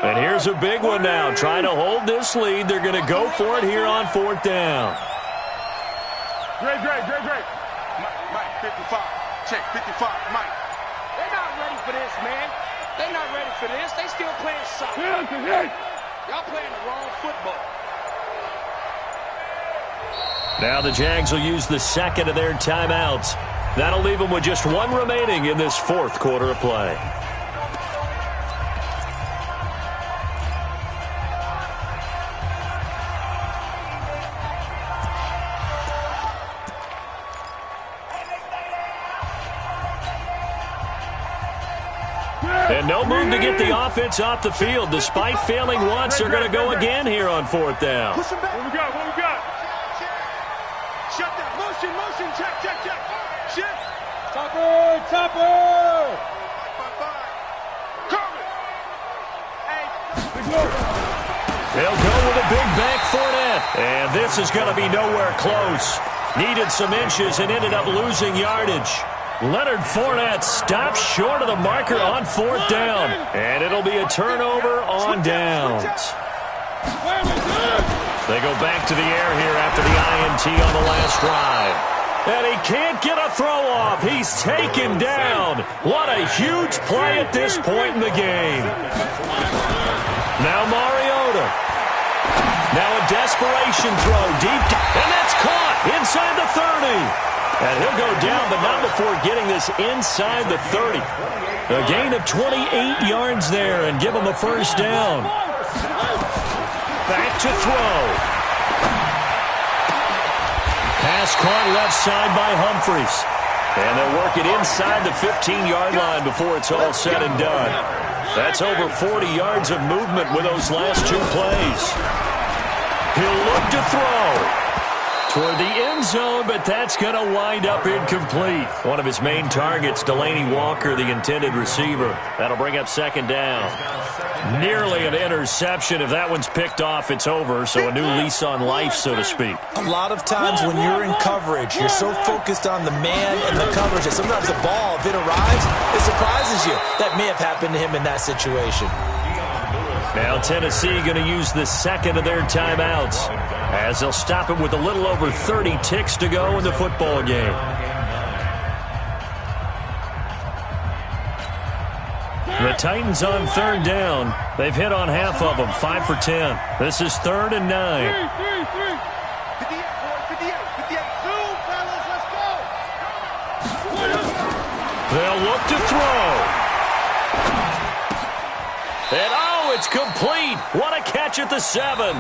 Speaker 2: And here's a big one now. Trying to hold this lead. They're going to go for it here on 4th down.
Speaker 3: Great.
Speaker 8: Mike, 55. Check, 55, Mike.
Speaker 9: They're not ready for this, man. They're not ready for this. They still playing soccer. Y'all playing the wrong football.
Speaker 2: Now the Jags will use the 2nd of their timeouts. That'll leave them with just 1 remaining in this 4th quarter of play. And no move to get the offense off the field. Despite failing once, they're going to go again here on 4th down.
Speaker 3: Push him back. What we got? What we got? Shut down. Motion, motion. Check, check, check. Shift. Topper, topper. Coming. Hey.
Speaker 2: They'll go with a big bank Fournette. And this is going to be nowhere close. Needed some inches and ended up losing yardage. Leonard Fournette stops short of the marker on 4th down. And it'll be a turnover on downs. They go back to the air here after the INT on the last drive. And he can't get a throw off. He's taken down. What a huge play at this point in the game. Now Mariota. Now a desperation throw deep. And that's caught inside the 30. And he'll go down, but not before getting this inside the 30. A gain of 28 yards there and give him a first down. Back to throw. Pass caught left side by Humphries. And they'll work it inside the 15-yard line before it's all said and done. That's over 40 yards of movement with those last 2 plays. He'll look to throw toward the end zone, but that's going to wind up incomplete. One of his main targets, Delaney Walker, the intended receiver. That'll bring up 2nd down. Nearly an interception. If that one's picked off, it's over. So a new lease on life, so to speak.
Speaker 4: A lot of times when you're in coverage, you're so focused on the man and the coverage that sometimes the ball, if it arrives, it surprises you. That may have happened to him in that situation.
Speaker 2: Now Tennessee going to use the 2nd of their timeouts as they'll stop it with a little over 30 ticks to go in the football game. The Titans on 3rd down. They've hit on half of them, 5 for 10. This is 3rd and 9.
Speaker 3: 58, two, fellas, let's go.
Speaker 2: They'll look to throw. And it's complete. What a catch at the 7.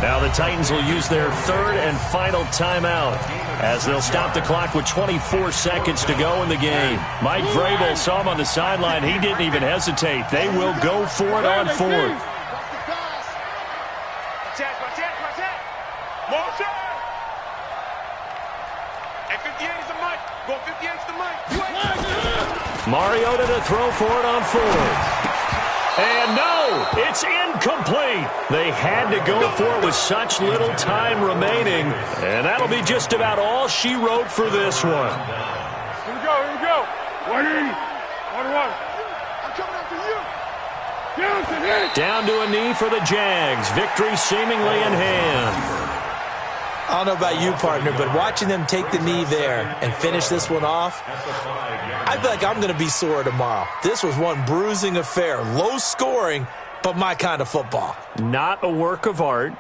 Speaker 2: Now the Titans will use their 3rd and final timeout as they'll stop the clock with 24 seconds to go in the game. Mike Vrabel saw him on the sideline. He didn't even hesitate. They will go for it on 4th.
Speaker 3: Motion. And 58 is the mic. Go 58 is the mic.
Speaker 2: Mariota to throw for it on 4th. And no, it's incomplete. They had to go for it with such little time remaining. And that'll be just about all she wrote for this one.
Speaker 3: Here we go, here we go. 180. 1-1. I'm coming after you.
Speaker 2: Down to a knee for the Jags. Victory seemingly in hand.
Speaker 4: I don't know about you, partner, but watching them take the knee there and finish this one off, I feel like I'm going to be sore tomorrow. This was one bruising affair. Low scoring, but my kind of football.
Speaker 2: Not a work of art,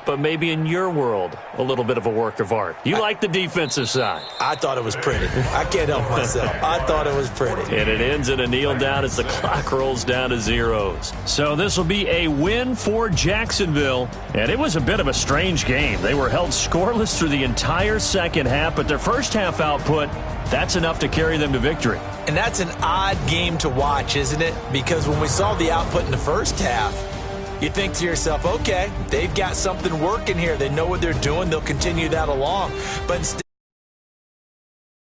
Speaker 2: but maybe in your world, a little bit of a work of art. You like the defensive side.
Speaker 4: I thought it was pretty. I can't help myself. I thought it was pretty.
Speaker 2: And it ends in a kneel down as the clock rolls down to zeros. So this will be a win for Jacksonville. And it was a bit of a strange game. They were held scoreless through the entire second half, but their first half output, that's enough to carry them to victory.
Speaker 4: And that's an odd game to watch, isn't it? Because when we saw the output in the first half, you think to yourself, okay, they've got something working here. They know what they're doing. They'll continue that along. But instead,